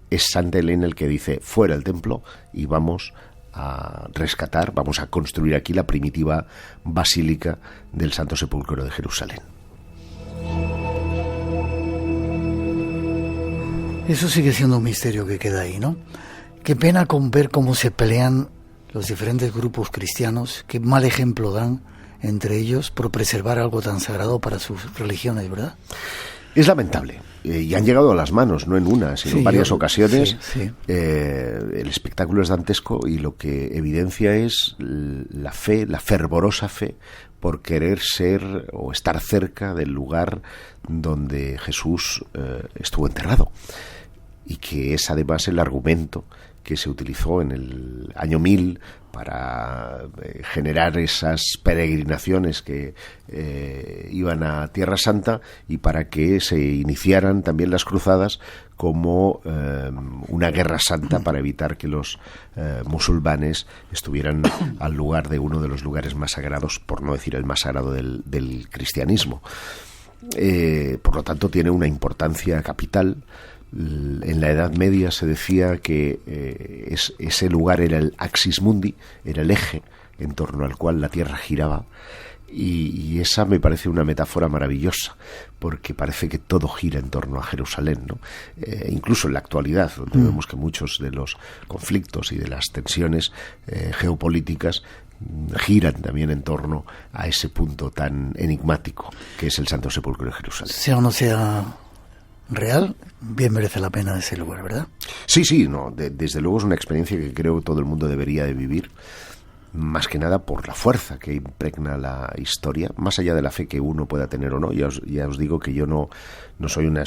es Santa Elena el que dice: fuera el templo y vamos a rescatar, vamos a construir aquí la primitiva basílica del Santo Sepulcro de Jerusalén. Eso sigue siendo un misterio que queda ahí, ¿no? Qué pena con ver cómo se pelean los diferentes grupos cristianos, qué mal ejemplo dan entre ellos por preservar algo tan sagrado para sus religiones, ¿verdad? Es lamentable, y han llegado a las manos, no en una, sino en varias ocasiones. Sí. El espectáculo es dantesco, y lo que evidencia es la fe, la fervorosa fe por querer ser o estar cerca del lugar donde Jesús estuvo enterrado, y que es además el argumento que se utilizó en el año 1000 para generar esas peregrinaciones que iban a Tierra Santa, y para que se iniciaran también las cruzadas como una guerra santa para evitar que los musulmanes estuvieran al lugar de uno de los lugares más sagrados, por no decir el más sagrado del cristianismo. Por lo tanto, tiene una importancia capital. En la Edad Media se decía que ese lugar era el axis mundi, era el eje en torno al cual la Tierra giraba, y esa me parece una metáfora maravillosa, porque parece que todo gira en torno a Jerusalén, ¿no? Incluso en la actualidad, donde vemos que muchos de los conflictos y de las tensiones geopolíticas giran también en torno a ese punto tan enigmático que es el Santo Sepulcro de Jerusalén. Sea o no sea real, bien merece la pena ese lugar, ¿verdad? Sí, no, desde luego es una experiencia que creo que todo el mundo debería de vivir, más que nada por la fuerza que impregna la historia, más allá de la fe que uno pueda tener o no. Ya os digo que yo no soy una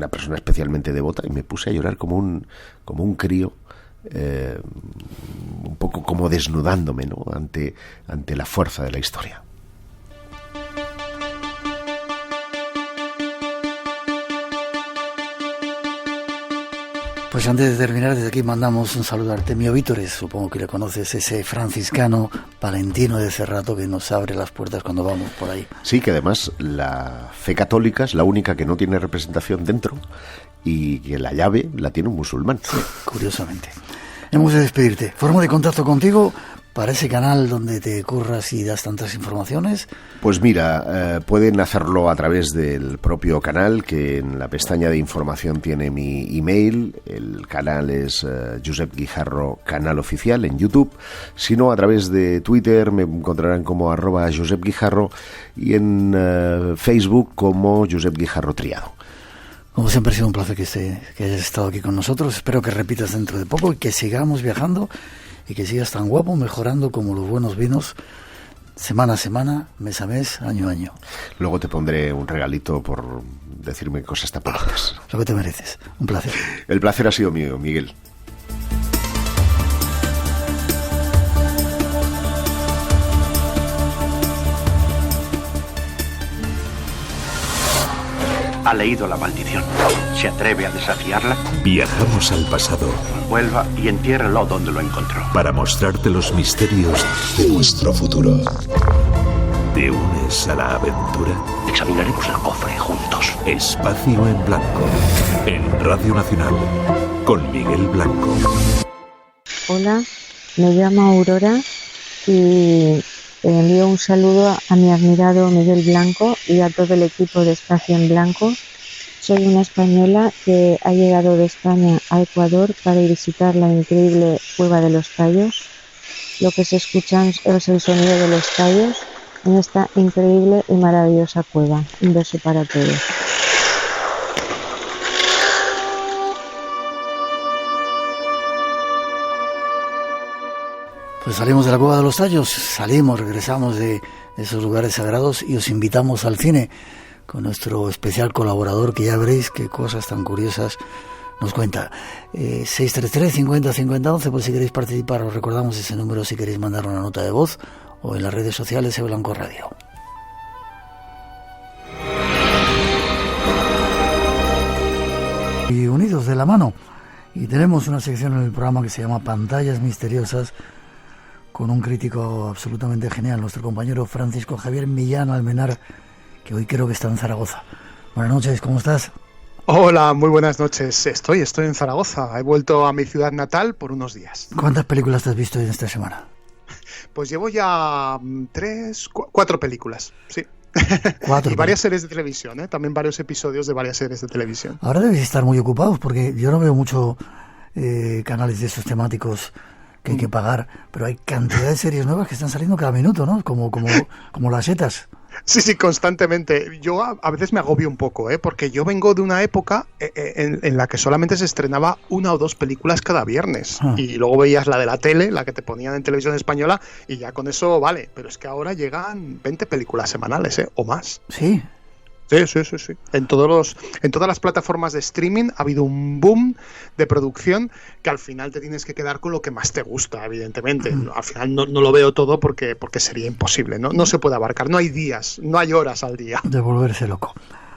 persona especialmente devota, y me puse a llorar como un crío, un poco como desnudándome, ¿no?, ante la fuerza de la historia. Pues antes de terminar, desde aquí mandamos un saludo a Artemio Vítores, supongo que le conoces, ese franciscano palentino de Cerrato que nos abre las puertas cuando vamos por ahí. Sí, que además la fe católica es la única que no tiene representación dentro, y que la llave la tiene un musulmán. Sí, curiosamente. Hemos de despedirte. Forma de contacto contigo para ese canal donde te curras y das tantas informaciones. Pues mira, pueden hacerlo a través del propio canal, que en la pestaña de información tiene mi email. El canal es Josep Guijarro Canal Oficial en YouTube. Si no, a través de Twitter me encontrarán como @JosepGuijarro, y en Facebook como Josep Guijarro Triado. Como siempre ha sido un placer que hayas estado aquí con nosotros. Espero que repitas dentro de poco y que sigamos viajando y que sigas tan guapo, mejorando como los buenos vinos, semana a semana, mes a mes, año a año. Luego te pondré un regalito por decirme cosas tan bonitas. Lo que te mereces. Un placer. El placer ha sido mío, Miguel. Ha leído la maldición. ¿Se atreve a desafiarla? Viajamos al pasado. Vuelva y entiérrelo donde lo encontró. Para mostrarte los misterios de nuestro futuro. ¿Te unes a la aventura? Examinaremos el cofre juntos. Espacio en Blanco. En Radio Nacional. Con Miguel Blanco. Hola, me llamo Aurora y envío un saludo a mi admirado Miguel Blanco y a todo el equipo de Espacio en Blanco. Soy una española que ha llegado de España a Ecuador para visitar la increíble Cueva de los Tallos. Lo que se escucha es el sonido de los tallos en esta increíble y maravillosa cueva. Un beso para todos. Pues salimos de la Cueva de los Tallos, regresamos de esos lugares sagrados y os invitamos al cine con nuestro especial colaborador, que ya veréis qué cosas tan curiosas nos cuenta. 633 50 50 11, por si queréis participar, os recordamos ese número si queréis mandar una nota de voz, o en las redes sociales Blanco Radio. Y unidos de la mano, y tenemos una sección en el programa que se llama Pantallas Misteriosas, con un crítico absolutamente genial, nuestro compañero Francisco Javier Millán Almenar, que hoy creo que está en Zaragoza. Buenas noches, ¿cómo estás? Hola, muy buenas noches. Estoy en Zaragoza. He vuelto a mi ciudad natal por unos días. ¿Cuántas películas te has visto en esta semana? Pues llevo ya 4 películas, sí. 4. Y varias series de televisión, también varios episodios de varias series de televisión. Ahora debéis estar muy ocupados, porque yo no veo mucho canales de estos temáticos que hay que pagar, pero hay cantidad de series nuevas que están saliendo cada minuto, ¿no? Como las setas. Sí, constantemente. Yo a veces me agobio un poco, porque yo vengo de una época en la que solamente se estrenaba 1 o 2 películas cada viernes. Y luego veías la de la tele, la que te ponían en televisión española, y ya con eso vale. Pero es que ahora llegan 20 películas semanales, o más. Sí. Sí. En todas las plataformas de streaming ha habido un boom de producción que al final te tienes que quedar con lo que más te gusta, evidentemente. Al final no lo veo todo porque sería imposible, no se puede abarcar, no hay días, no hay horas al día. De volverse loco.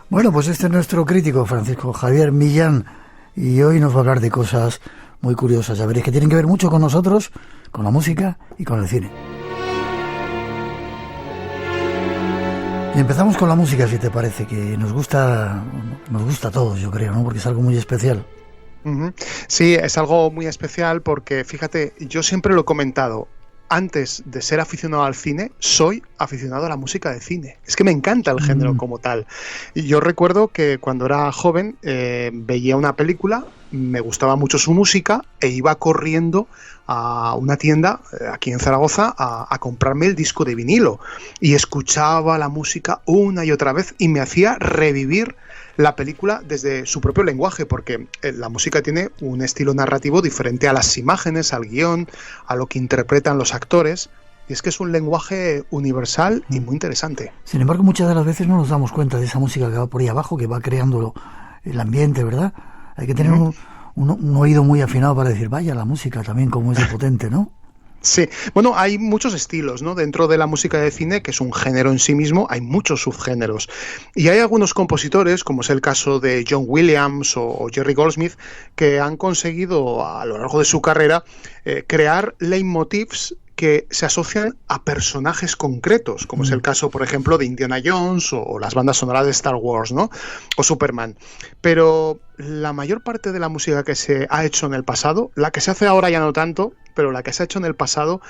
Bueno, pues este es nuestro crítico, Francisco Javier Millán, y hoy nos va a hablar de cosas muy curiosas, ya veréis, que tienen que ver mucho con nosotros, con la música y con el cine. Y empezamos con la música, si te parece, que nos gusta a todos, yo creo, ¿no? Porque es algo muy especial. Sí, es algo muy especial porque, fíjate, yo siempre lo he comentado, antes de ser aficionado al cine, soy aficionado a la música de cine. Es que me encanta el género como tal. Y yo recuerdo que cuando era joven veía una película, me gustaba mucho su música e iba corriendo a una tienda aquí en Zaragoza a comprarme el disco de vinilo y escuchaba la música una y otra vez y me hacía revivir la película desde su propio lenguaje, porque la música tiene un estilo narrativo diferente a las imágenes, al guión, a lo que interpretan los actores, y es que es un lenguaje universal y muy interesante. Sin embargo, muchas de las veces no nos damos cuenta de esa música que va por ahí abajo, que va creando el ambiente, ¿verdad? Hay que tener un oído muy afinado para decir, vaya, la música también como es de potente, ¿no? Sí, bueno, hay muchos estilos, ¿no? Dentro de la música de cine, que es un género en sí mismo, hay muchos subgéneros. Y hay algunos compositores, como es el caso de John Williams o Jerry Goldsmith, que han conseguido a lo largo de su carrera crear leitmotivs que se asocian a personajes concretos, como es el caso, por ejemplo, de Indiana Jones o las bandas sonoras de Star Wars, ¿no? O Superman. Pero la mayor parte de la música que se ha hecho en el pasado, la que se hace ahora ya no tanto, pero la que se ha hecho en el pasado,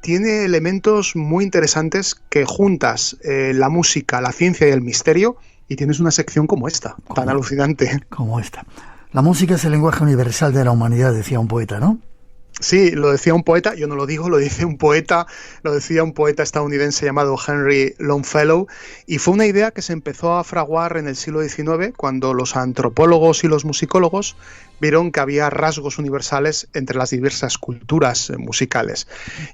tiene elementos muy interesantes que juntas la música, la ciencia y el misterio, y tienes una sección como esta, tan alucinante. Como esta. La música es el lenguaje universal de la humanidad, decía un poeta, ¿no? Sí, lo decía un poeta, yo no lo digo, lo dice un poeta, lo decía un poeta estadounidense llamado Henry Longfellow, y fue una idea que se empezó a fraguar en el siglo XIX cuando los antropólogos y los musicólogos vieron que había rasgos universales entre las diversas culturas musicales.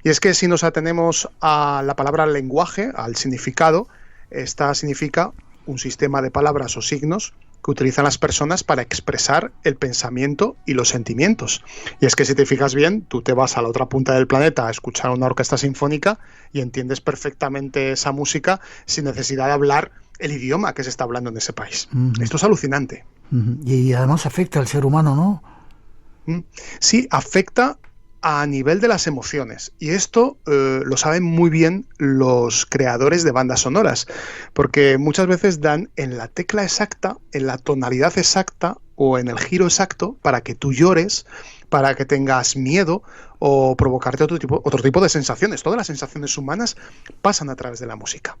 Y es que si nos atenemos a la palabra lenguaje, al significado, esta significa un sistema de palabras o signos que utilizan las personas para expresar el pensamiento y los sentimientos. Y es que si te fijas bien, tú te vas a la otra punta del planeta a escuchar una orquesta sinfónica y entiendes perfectamente esa música sin necesidad de hablar el idioma que se está hablando en ese país. Esto es alucinante. Y además afecta al ser humano, ¿no? Sí, afecta a nivel de las emociones, y esto lo saben muy bien los creadores de bandas sonoras, porque muchas veces dan en la tecla exacta, en la tonalidad exacta o en el giro exacto para que tú llores, para que tengas miedo o provocarte otro tipo de sensaciones. Todas las sensaciones humanas pasan a través de la música.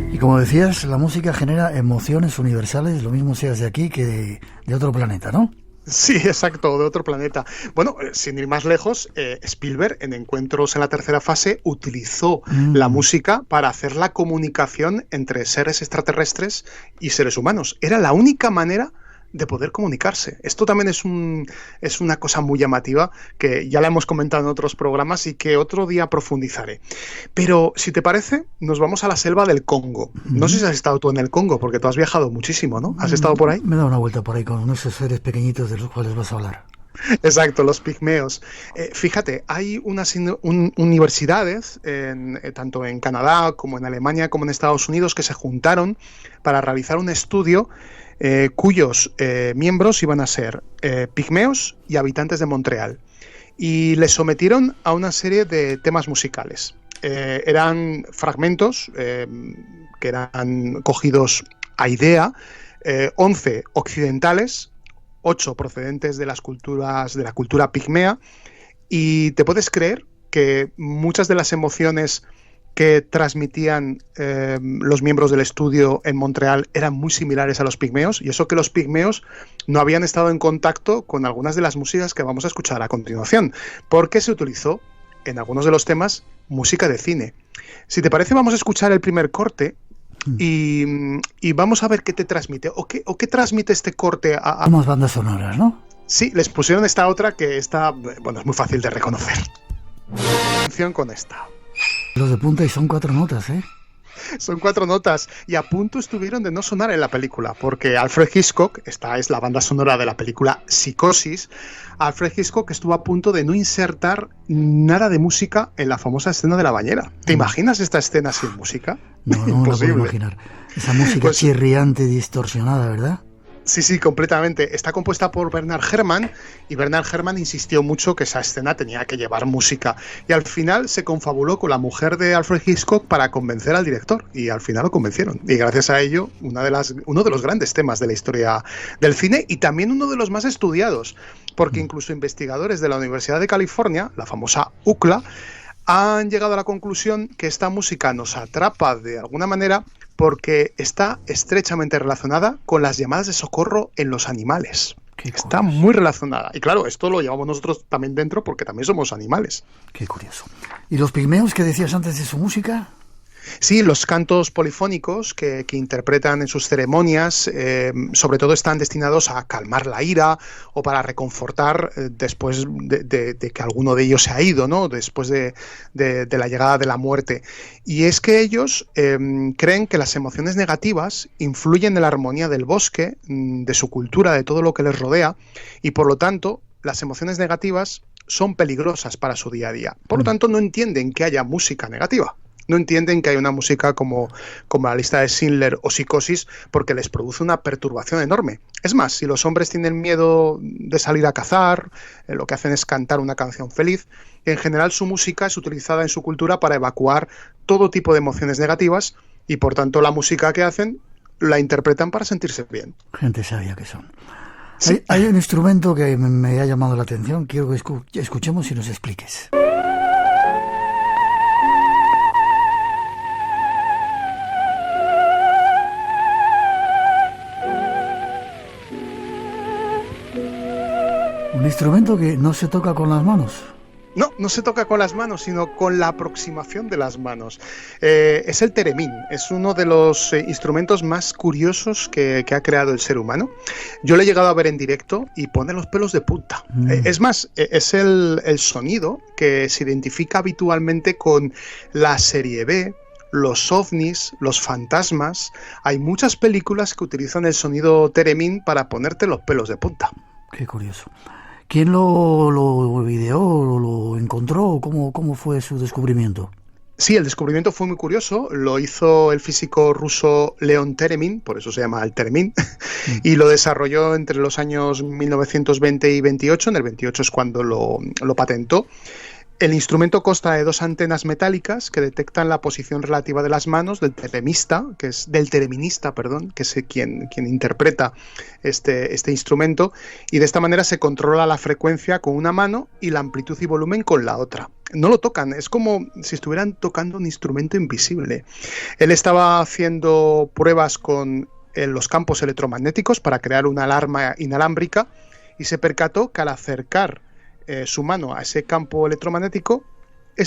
Y como decías, la música genera emociones universales, lo mismo seas de aquí que de otro planeta, ¿no? Sí, exacto, de otro planeta. Bueno, sin ir más lejos, Spielberg en Encuentros en la tercera fase utilizó la música para hacer la comunicación entre seres extraterrestres y seres humanos. Era la única manera de poder comunicarse. Esto también es una cosa muy llamativa que ya la hemos comentado en otros programas y que otro día profundizaré. Pero si te parece, nos vamos a la selva del Congo. No sé si has estado tú en el Congo, porque tú has viajado muchísimo, ¿no? ¿Has estado por ahí? Me he dado una vuelta por ahí con esos seres pequeñitos de los cuales vas a hablar. Exacto, los pigmeos. Fíjate, hay unas universidades, tanto en Canadá como en Alemania como en Estados Unidos, que se juntaron para realizar un estudio cuyos miembros iban a ser pigmeos y habitantes de Montreal. Y les sometieron a una serie de temas musicales. Eran fragmentos que eran cogidos a idea, 11 occidentales, 8 procedentes de las culturas, de la cultura pigmea, y te puedes creer que muchas de las emociones que transmitían los miembros del estudio en Montreal eran muy similares a los pigmeos, y eso que los pigmeos no habían estado en contacto con algunas de las músicas que vamos a escuchar a continuación, porque se utilizó en algunos de los temas música de cine. Si te parece, vamos a escuchar el primer corte y vamos a ver qué te transmite o qué transmite este corte a unas bandas sonoras, ¿no? Sí, les pusieron esta otra que está, bueno, es muy fácil de reconocer. Atención con esta. Los de punta, y son 4 notas, ¿eh? Son 4 notas, y a punto estuvieron de no sonar en la película, porque Alfred Hitchcock, esta es la banda sonora de la película Psicosis, Alfred Hitchcock estuvo a punto de no insertar nada de música en la famosa escena de la bañera. ¿Te imaginas esta escena sin música? No me la puedo imaginar. Esa música chirriante, distorsionada, ¿verdad? Sí, completamente. Está compuesta por Bernard Herrmann, y Bernard Herrmann insistió mucho que esa escena tenía que llevar música. Y al final se confabuló con la mujer de Alfred Hitchcock para convencer al director, y al final lo convencieron. Y gracias a ello, uno de los grandes temas de la historia del cine, y también uno de los más estudiados, porque incluso investigadores de la Universidad de California, la famosa UCLA, han llegado a la conclusión que esta música nos atrapa de alguna manera porque está estrechamente relacionada con las llamadas de socorro en los animales. Está muy relacionada. Y claro, esto lo llevamos nosotros también dentro porque también somos animales. Qué curioso. ¿Y los pigmeos que decías antes de su música? Sí, los cantos polifónicos que interpretan en sus ceremonias, sobre todo están destinados a calmar la ira o para reconfortar después de que alguno de ellos se ha ido, ¿no? Después de la llegada de la muerte. Y es que ellos creen que las emociones negativas influyen en la armonía del bosque, de su cultura, de todo lo que les rodea, y por lo tanto las emociones negativas son peligrosas para su día a día. Por lo tanto, no entienden que haya música negativa. No entienden que hay una música como la lista de Schindler o Psicosis porque les produce una perturbación enorme. Es más, si los hombres tienen miedo de salir a cazar, lo que hacen es cantar una canción feliz. En general, su música es utilizada en su cultura para evacuar todo tipo de emociones negativas y, por tanto, la música que hacen la interpretan para sentirse bien. Gente sabia que son. Sí. Hay un instrumento que me ha llamado la atención. Quiero que escuchemos y nos expliques. Un instrumento que no se toca con las manos. No se toca con las manos, sino con la aproximación de las manos. Es el teremín, es uno de los instrumentos más curiosos que ha creado el ser humano. Yo lo he llegado a ver en directo y pone los pelos de punta. Es más, es el sonido que se identifica habitualmente con la serie B, los ovnis, los fantasmas. Hay muchas películas que utilizan el sonido teremín para ponerte los pelos de punta. Qué curioso. ¿Quién lo videó, lo encontró? ¿Cómo fue su descubrimiento? Sí, el descubrimiento fue muy curioso. Lo hizo el físico ruso Leon Theremin, por eso se llama el teremín, y lo desarrolló entre los años 1920 y 28. En el 28 es cuando lo patentó. El instrumento consta de 2 antenas metálicas que detectan la posición relativa de las manos del tereminista, que es quien interpreta este instrumento, y de esta manera se controla la frecuencia con una mano y la amplitud y volumen con la otra. No lo tocan, es como si estuvieran tocando un instrumento invisible. Él estaba haciendo pruebas con los campos electromagnéticos para crear una alarma inalámbrica y se percató que al acercar su mano a ese campo electromagnético,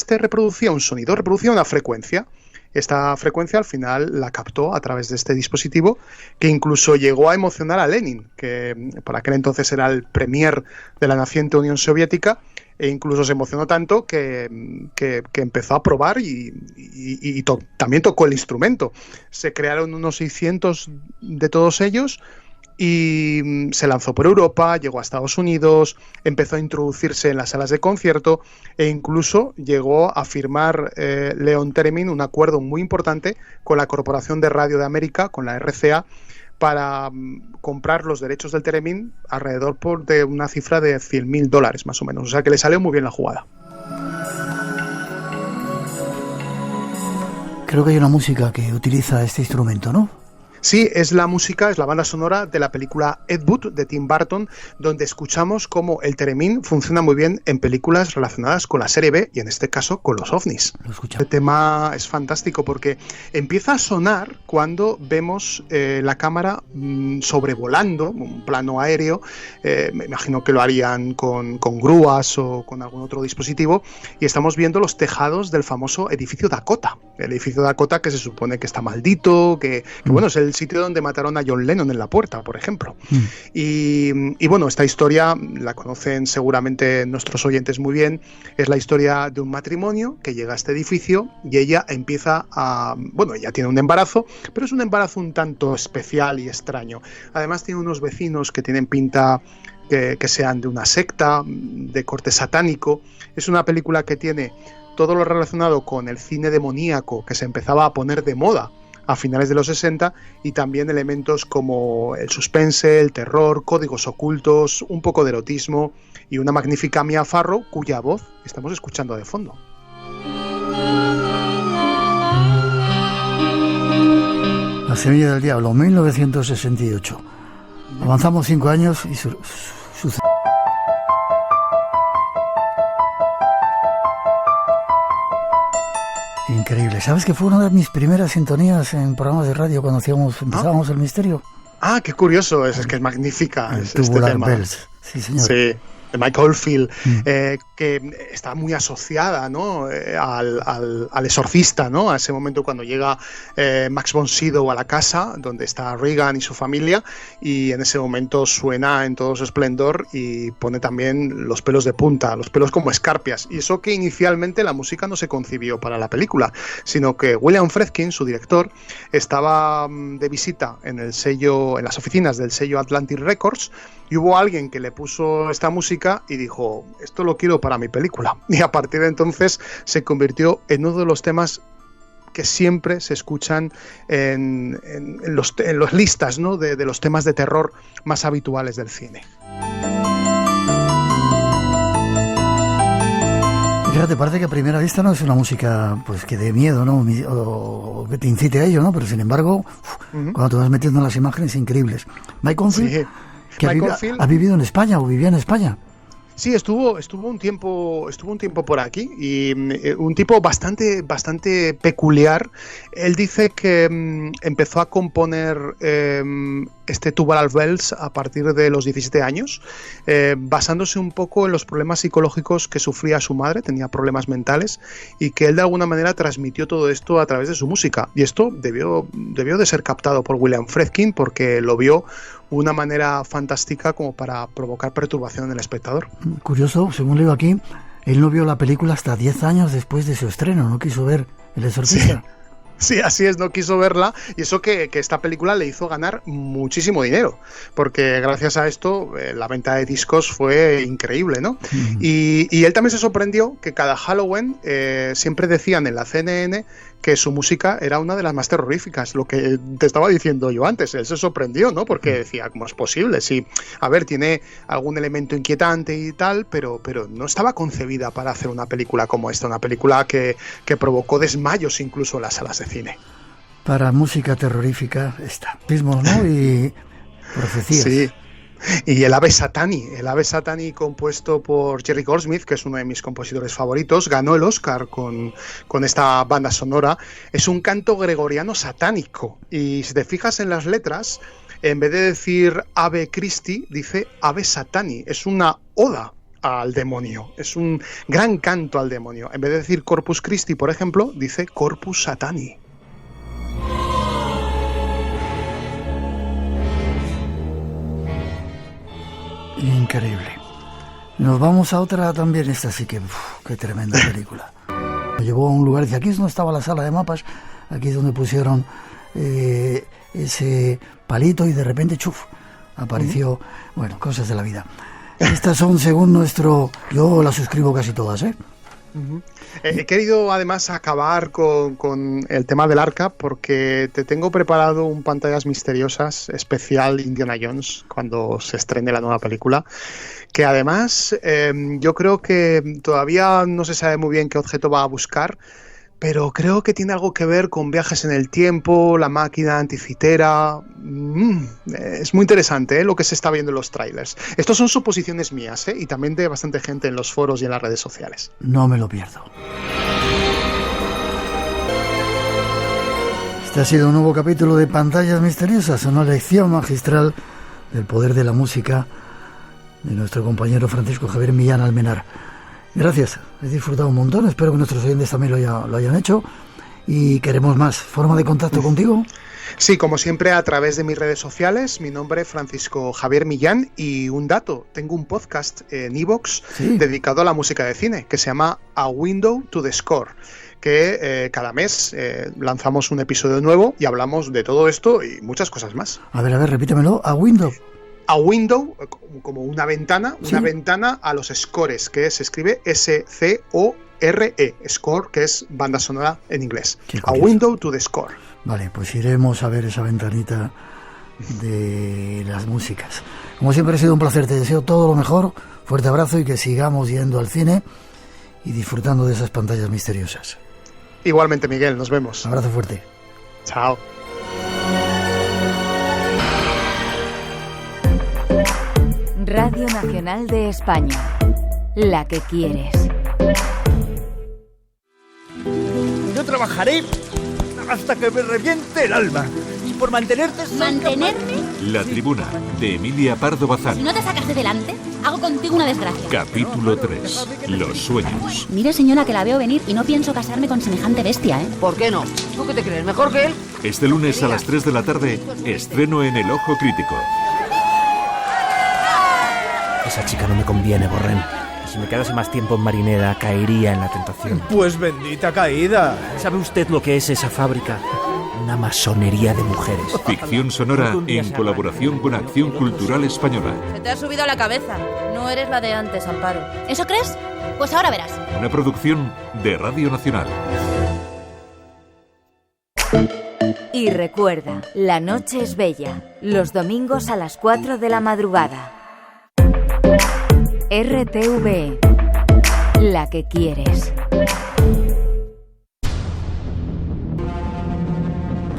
reproducía un sonido, reproducía una frecuencia. Esta frecuencia al final la captó a través de este dispositivo, que incluso llegó a emocionar a Lenin, que por aquel entonces era el premier de la naciente Unión Soviética, e incluso se emocionó tanto que empezó a probar y también tocó el instrumento. Se crearon unos 600 de todos ellos, y se lanzó por Europa, llegó a Estados Unidos, empezó a introducirse en las salas de concierto e incluso llegó a firmar Leon Theremin un acuerdo muy importante con la Corporación de Radio de América, con la RCA, para comprar los derechos del Theremin alrededor de una cifra de $100,000 más o menos. O sea que le salió muy bien la jugada. Creo que hay una música que utiliza este instrumento, ¿no? Sí, es la banda sonora de la película Ed Wood de Tim Burton, donde escuchamos cómo el teremín funciona muy bien en películas relacionadas con la serie B y en este caso con los ovnis. Este tema es fantástico porque empieza a sonar cuando vemos la cámara sobrevolando un plano aéreo. Me imagino que lo harían con grúas o con algún otro dispositivo, y estamos viendo los tejados del famoso edificio Dakota. El edificio Dakota que se supone que está maldito, que bueno, es el sitio donde mataron a John Lennon en La Puerta, por ejemplo. Y bueno, esta historia la conocen seguramente nuestros oyentes muy bien. Es la historia de un matrimonio que llega a este edificio y ella empieza ella tiene un embarazo, pero es un embarazo un tanto especial y extraño. Además tiene unos vecinos que tienen pinta que sean de una secta, de corte satánico. Es una película que tiene todo lo relacionado con el cine demoníaco que se empezaba a poner de moda a finales de los 60, y también elementos como el suspense, el terror, códigos ocultos, un poco de erotismo y una magnífica Mia Farrow cuya voz estamos escuchando de fondo. La semilla del diablo, 1968. Avanzamos 5 años y sucede. Increíble. ¿Sabes que fue una de mis primeras sintonías en programas de radio cuando empezábamos el misterio? Ah, qué curioso, es que es magnífica este tema. Bells. Sí, señor. Sí. De Mike Oldfield, que está muy asociada, ¿no? al exorcista, ¿no? A ese momento cuando llega Max von Sydow a la casa donde está Regan y su familia, y en ese momento suena en todo su esplendor y pone también los pelos de punta, los pelos como escarpias, y eso que inicialmente la música no se concibió para la película, sino que William Friedkin, su director, estaba de visita en las oficinas del sello Atlantic Records, y hubo alguien que le puso esta música y dijo, esto lo quiero para mi película. Y a partir de entonces se convirtió en uno de los temas que siempre se escuchan en las listas, ¿no? de los temas de terror más habituales del cine. Fíjate, parece que a primera vista no es una música pues que dé miedo, ¿no? O que te incite a ello, ¿no? Pero sin embargo, cuando te vas metiendo en las imágenes increíbles. Mike Oldfield, sí. Que ha vivido en España o vivía en España. Sí, estuvo un tiempo por aquí, y un tipo bastante peculiar. Él dice que empezó a componer este Tubular Bells a partir de los 17 años, basándose un poco en los problemas psicológicos que sufría su madre, tenía problemas mentales, y que él de alguna manera transmitió todo esto a través de su música. Y esto debió de ser captado por William Friedkin, porque lo vio una manera fantástica como para provocar perturbación en el espectador. Curioso, según leo aquí, él no vio la película hasta 10 años después de su estreno, no quiso ver El exorcista. Sí, así es, no quiso verla, y eso que esta película le hizo ganar muchísimo dinero, porque gracias a esto la venta de discos fue increíble, ¿no? Y él también se sorprendió que cada Halloween siempre decían en la CNN que su música era una de las más terroríficas, lo que te estaba diciendo yo antes. Él se sorprendió, ¿no? Porque decía, ¿cómo es posible? Sí, a ver, tiene algún elemento inquietante y tal, pero no estaba concebida para hacer una película como esta, una película que provocó desmayos incluso en las salas de cine. Para música terrorífica, escapismo, ¿no? Y profecías. Sí. Y el Ave Satani compuesto por Jerry Goldsmith, que es uno de mis compositores favoritos, ganó el Oscar con esta banda sonora. Es un canto gregoriano satánico, y si te fijas en las letras, en vez de decir Ave Christi, dice Ave Satani. Es una oda al demonio, es un gran canto al demonio. En vez de decir Corpus Christi, por ejemplo, dice Corpus Satani. Increíble. Nos vamos a otra también, esta sí que, qué tremenda película. Me llevó a un lugar, dice, aquí es donde estaba la sala de mapas, aquí es donde pusieron ese palito, y de repente, apareció, bueno, cosas de la vida. Estas son según yo las suscribo casi todas, ¿eh? He querido además acabar con el tema del arca, porque te tengo preparado un Pantallas Misteriosas especial Indiana Jones cuando se estrene la nueva película, que además yo creo que todavía no se sabe muy bien qué objeto va a buscar, pero creo que tiene algo que ver con viajes en el tiempo, la máquina anticitera. Es muy interesante lo que se está viendo en los trailers. Estos son suposiciones mías, y también de bastante gente en los foros y en las redes sociales. No me lo pierdo. Este ha sido un nuevo capítulo de Pantallas Misteriosas, una lección magistral del poder de la música de nuestro compañero Francisco Javier Millán Almenar. Gracias, he disfrutado un montón, espero que nuestros oyentes también lo hayan hecho, y queremos más. ¿Forma de contacto contigo? Sí, como siempre, a través de mis redes sociales. Mi nombre es Francisco Javier Millán, y un dato, tengo un podcast en iVoox dedicado a la música de cine, que se llama A Window to the Score, que cada mes lanzamos un episodio nuevo y hablamos de todo esto y muchas cosas más. A ver, repítemelo. A Window. A window, como una ventana, una ventana a los scores, que se escribe S-C-O-R-E, score, que es banda sonora en inglés. A window to the score. Vale, pues iremos a ver esa ventanita de las músicas. Como siempre, ha sido un placer, te deseo todo lo mejor, fuerte abrazo, y que sigamos yendo al cine y disfrutando de esas pantallas misteriosas. Igualmente, Miguel, nos vemos. Un abrazo fuerte. Chao. Radio Nacional de España, la que quieres. Yo trabajaré hasta que me reviente el alma. Y por mantenerte... ¿Mantenerme? La Tribuna, de Emilia Pardo Bazán. Si no te sacas de delante, hago contigo una desgracia. Capítulo 3. Los sueños. Mire, señora, que la veo venir y no pienso casarme con semejante bestia, ¿eh? ¿Por qué no? ¿Tú qué te crees? ¿Mejor que él? Este lunes a las 3 de la tarde, estreno en El Ojo Crítico. Esa chica no me conviene, Borrén. Si me quedase más tiempo en Marinera, caería en la tentación. Pues bendita caída. ¿Sabe usted lo que es esa fábrica? Una masonería de mujeres. Ficción sonora en colaboración con Acción Cultural Española. Se te ha subido a la cabeza. No eres la de antes, Amparo. ¿Eso crees? Pues ahora verás. Una producción de Radio Nacional. Y recuerda, la noche es bella. Los domingos a las 4 de la madrugada. RTV, la que quieres.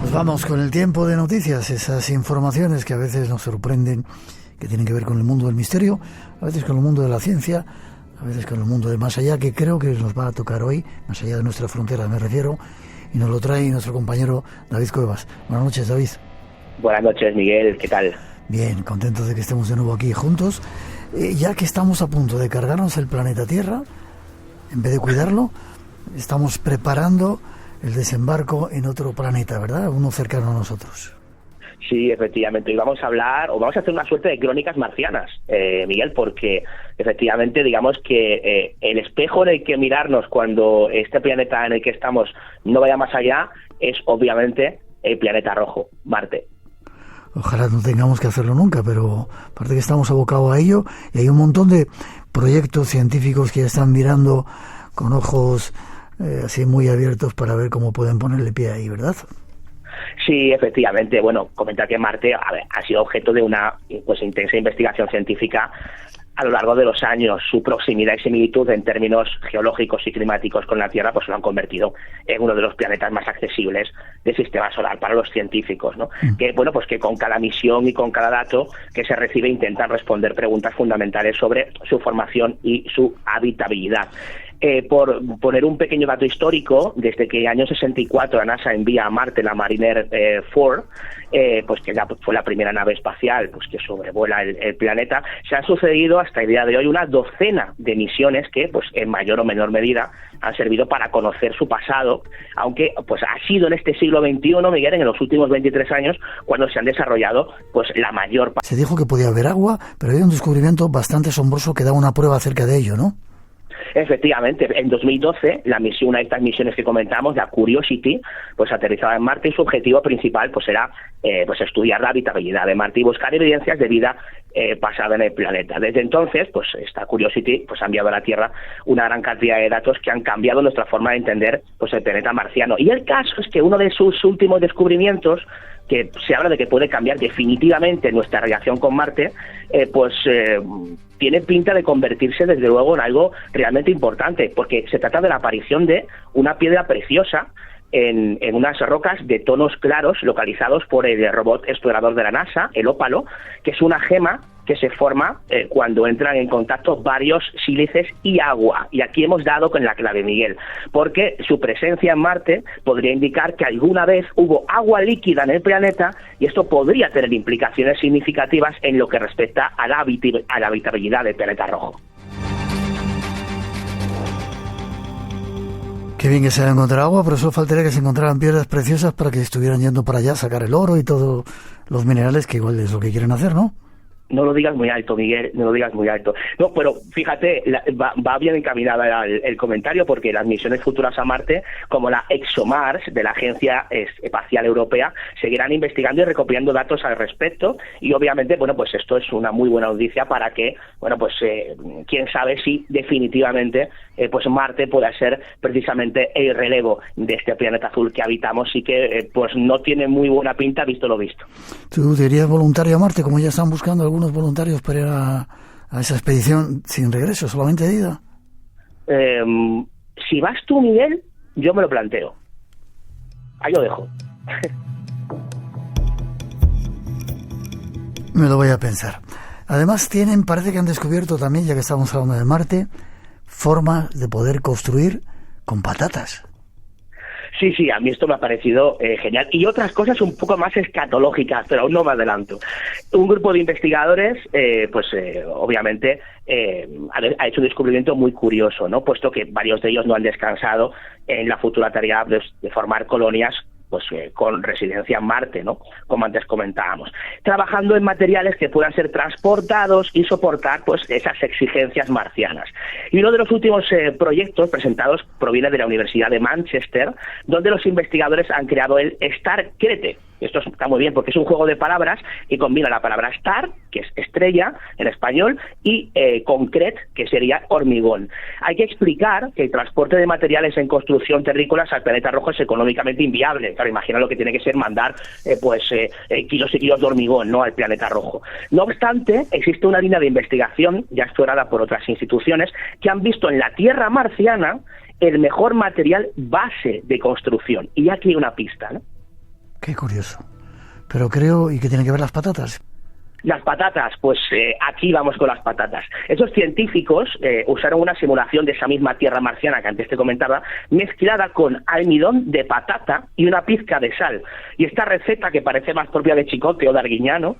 Pues vamos con el tiempo de noticias, esas informaciones que a veces nos sorprenden, que tienen que ver con el mundo del misterio, a veces con el mundo de la ciencia, a veces con el mundo del más allá, que creo que nos va a tocar hoy, más allá de nuestra frontera me refiero, y nos lo trae nuestro compañero David Cuevas. Buenas noches, David. Buenas noches, Miguel, ¿qué tal? Bien, contentos de que estemos de nuevo aquí juntos. Ya que estamos a punto de cargarnos el planeta Tierra, en vez de cuidarlo, estamos preparando el desembarco en otro planeta, ¿verdad? Uno cercano a nosotros. Sí, efectivamente. Y vamos a hablar, o vamos a hacer una suerte de crónicas marcianas, Miguel, porque efectivamente, digamos que el espejo en el que mirarnos cuando este planeta en el que estamos no vaya más allá es obviamente el planeta rojo, Marte. Ojalá no tengamos que hacerlo nunca, pero aparte que estamos abocados a ello y hay un montón de proyectos científicos que ya están mirando con ojos así muy abiertos para ver cómo pueden ponerle pie ahí, ¿verdad? Sí, efectivamente. Bueno, comentar que Marte ha sido objeto de una intensa investigación científica a lo largo de los años. Su proximidad y similitud en términos geológicos y climáticos con la Tierra pues lo han convertido en uno de los planetas más accesibles del sistema solar para los científicos, ¿no? Que bueno, pues que con cada misión y con cada dato que se recibe intentan responder preguntas fundamentales sobre su formación y su habitabilidad. Por poner un pequeño dato histórico, desde que en el año 64 la NASA envía a Marte la Mariner 4, pues que ya fue la primera nave espacial pues que sobrevuela el planeta, se han sucedido hasta el día de hoy una docena de misiones que pues en mayor o menor medida han servido para conocer su pasado, aunque pues ha sido en este siglo XXI, Miguel, en los últimos 23 años, cuando se han desarrollado pues la mayor parte. Se dijo que podía haber agua, pero hay un descubrimiento bastante asombroso que da una prueba acerca de ello, ¿no? Efectivamente, en 2012 una de estas misiones que comentamos, la Curiosity, pues aterrizaba en Marte y su objetivo principal pues era pues estudiar la habitabilidad de Marte y buscar evidencias de vida pasada en el planeta. Desde entonces, pues esta Curiosity pues ha enviado a la Tierra una gran cantidad de datos que han cambiado nuestra forma de entender pues el planeta marciano. Y el caso es que uno de sus últimos descubrimientos, que se habla de que puede cambiar definitivamente nuestra relación con Marte, tiene pinta de convertirse desde luego en algo realmente importante, porque se trata de la aparición de una piedra preciosa en unas rocas de tonos claros localizados por el robot explorador de la NASA, el Ópalo, que es una gema que se forma cuando entran en contacto varios sílices y agua. Y aquí hemos dado con la clave, Miguel, porque su presencia en Marte podría indicar que alguna vez hubo agua líquida en el planeta y esto podría tener implicaciones significativas en lo que respecta a la habitabilidad del planeta rojo. Qué bien que se haya encontrado agua, pero solo faltaría que se encontraran piedras preciosas para que estuvieran yendo para allá a sacar el oro y todos los minerales, que igual es lo que quieren hacer, ¿no? No lo digas muy alto, Miguel, no lo digas muy alto. No, pero fíjate, va bien encaminada el comentario, porque las misiones futuras a Marte, como la ExoMars de la Agencia Espacial Europea, seguirán investigando y recopilando datos al respecto, y obviamente, bueno, pues esto es una muy buena noticia para que, bueno, pues quién sabe si definitivamente pues Marte pueda ser precisamente el relevo de este planeta azul que habitamos y que pues no tiene muy buena pinta visto lo visto. ¿Tú te irías voluntario a Marte, como ya están buscando algunos voluntarios para ir a esa expedición sin regreso, solamente de ida? Si vas tú, Miguel, yo me lo planteo. Ahí lo dejo. Me lo voy a pensar. Además parece que han descubierto también, ya que estamos hablando de Marte, formas de poder construir con patatas. Sí, a mí esto me ha parecido genial. Y otras cosas un poco más escatológicas, pero aún no me adelanto. Un grupo de investigadores, obviamente, ha hecho un descubrimiento muy curioso, ¿no? Puesto que varios de ellos no han descansado en la futura tarea de formar colonias con residencia en Marte, ¿no? Como antes comentábamos, trabajando en materiales que puedan ser transportados y soportar esas exigencias marcianas. Y uno de los últimos proyectos presentados proviene de la Universidad de Manchester, donde los investigadores han creado el StarCrete. Esto está muy bien porque es un juego de palabras que combina la palabra star, que es estrella en español, y concrete, que sería hormigón. Hay que explicar que el transporte de materiales en construcción terrícolas al planeta rojo es económicamente inviable. Claro, imagina lo que tiene que ser mandar kilos y kilos de hormigón, ¿no?, al planeta rojo. No obstante, existe una línea de investigación ya explorada por otras instituciones que han visto en la Tierra marciana el mejor material base de construcción. Y aquí hay una pista, ¿no? Qué curioso. Pero creo, ¿y qué tienen que ver las patatas? Las patatas, aquí vamos con las patatas. Esos científicos usaron una simulación de esa misma tierra marciana que antes te comentaba, mezclada con almidón de patata y una pizca de sal. Y esta receta, que parece más propia de Chicote o de Arguiñano,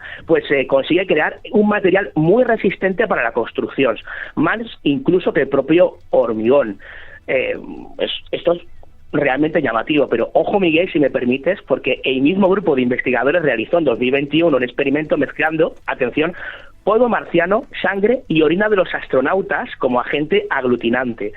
consigue crear un material muy resistente para la construcción, más incluso que el propio hormigón. Esto es realmente llamativo, pero ojo, Miguel, si me permites, porque el mismo grupo de investigadores realizó en 2021 un experimento mezclando, atención, polvo marciano, sangre y orina de los astronautas como agente aglutinante.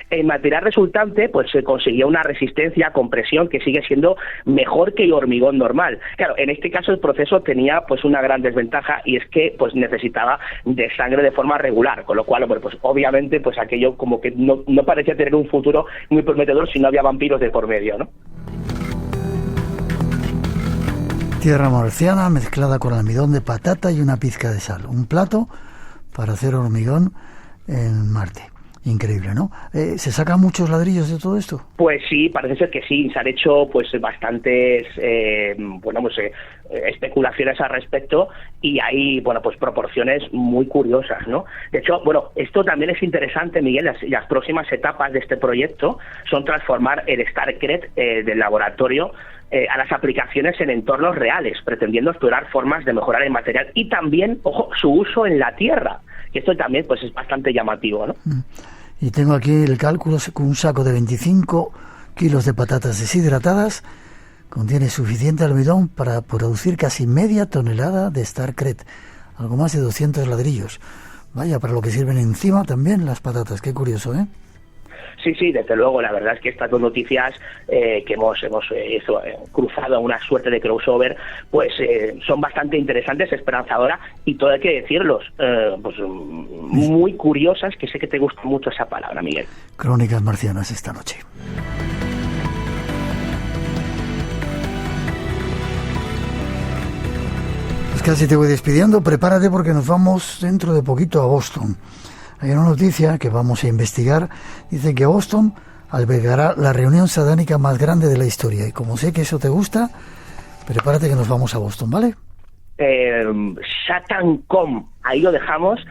El material resultante se conseguía una resistencia a compresión que sigue siendo mejor que el hormigón normal. Claro, en este caso el proceso tenía una gran desventaja, y es que necesitaba de sangre de forma regular, con lo cual obviamente aquello como que no parecía tener un futuro muy prometedor si no había vampiros de por medio, ¿no? Tierra marciana mezclada con almidón de patata y una pizca de sal. Un plato para hacer hormigón en Marte. Increíble, ¿no? ¿Se sacan muchos ladrillos de todo esto? Pues sí, parece ser que sí. Se han hecho bastantes especulaciones al respecto, y hay proporciones muy curiosas, ¿no? De hecho, esto también es interesante, Miguel. Las próximas etapas de este proyecto son transformar el StarCrete del laboratorio a las aplicaciones en entornos reales, pretendiendo explorar formas de mejorar el material y también, ojo, su uso en la Tierra, que esto también es bastante llamativo, ¿no? Y tengo aquí el cálculo: con un saco de 25 kilos de patatas deshidratadas contiene suficiente almidón para producir casi media tonelada de StarCrete, algo más de 200 ladrillos. Vaya, para lo que sirven encima también las patatas. Qué curioso, ¿eh? Sí, desde luego. La verdad es que estas dos noticias que hemos cruzado una suerte de crossover, son bastante interesantes, esperanzadoras, y todo hay que decirlos, muy curiosas, que sé que te gusta mucho esa palabra, Miguel. Crónicas marcianas esta noche. Pues casi te voy despidiendo. Prepárate porque nos vamos dentro de poquito a Boston. Hay una noticia que vamos a investigar. Dice que Boston albergará la reunión satánica más grande de la historia. Y como sé que eso te gusta, prepárate que nos vamos a Boston, ¿vale? SatanCon, ahí lo dejamos.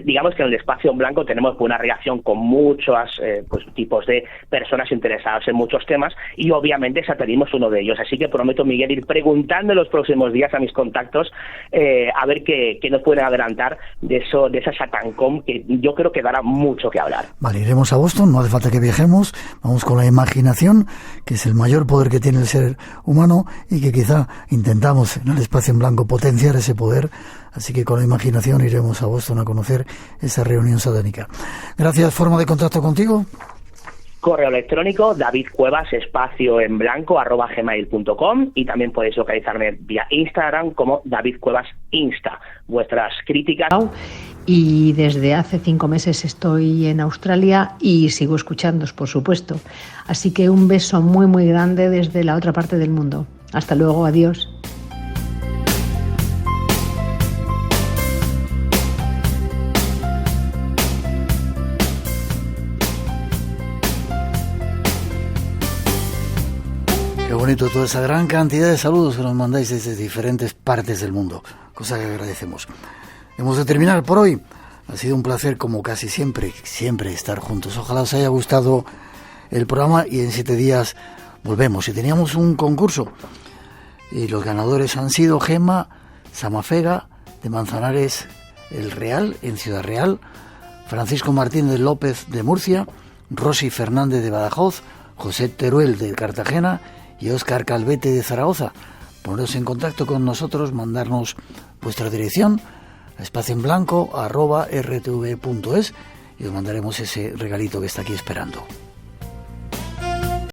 Digamos que en el espacio en blanco tenemos una reacción con muchos tipos de personas interesadas en muchos temas, y obviamente satanismo es uno de ellos. Así que prometo, Miguel, ir preguntando en los próximos días a mis contactos a ver qué nos pueden adelantar de esa SatanCon, que yo creo que dará mucho que hablar. Vale, iremos a Boston, no hace falta que viajemos, vamos con la imaginación, que es el mayor poder que tiene el ser humano, y que quizá intentamos en el espacio en blanco potenciar ese poder. Así que con la imaginación iremos a Boston a conocer esa reunión satánica. Gracias. ¿Forma de contacto contigo? Correo electrónico davidcuevasempacio@gmail.com, y también podéis localizarme vía Instagram como David Cuevas Insta. Vuestras críticas. Y desde hace 5 meses estoy en Australia y sigo escuchándoos, por supuesto. Así que un beso muy muy grande desde la otra parte del mundo. Hasta luego, adiós. Qué bonito toda esa gran cantidad de saludos que nos mandáis desde diferentes partes del mundo, cosa que agradecemos. Hemos de terminar por hoy. Ha sido un placer, como casi siempre estar juntos. Ojalá os haya gustado el programa, y en 7 días volvemos. Y teníamos un concurso y los ganadores han sido Gemma Samafega de Manzanares el Real, en Ciudad Real, Francisco Martínez López de Murcia, Rosy Fernández de Badajoz, José Teruel de Cartagena y Óscar Calvete de Zaragoza. Poneros en contacto con nosotros, mandarnos vuestra dirección a espacioenblanco@rtv.es y os mandaremos ese regalito que está aquí esperando.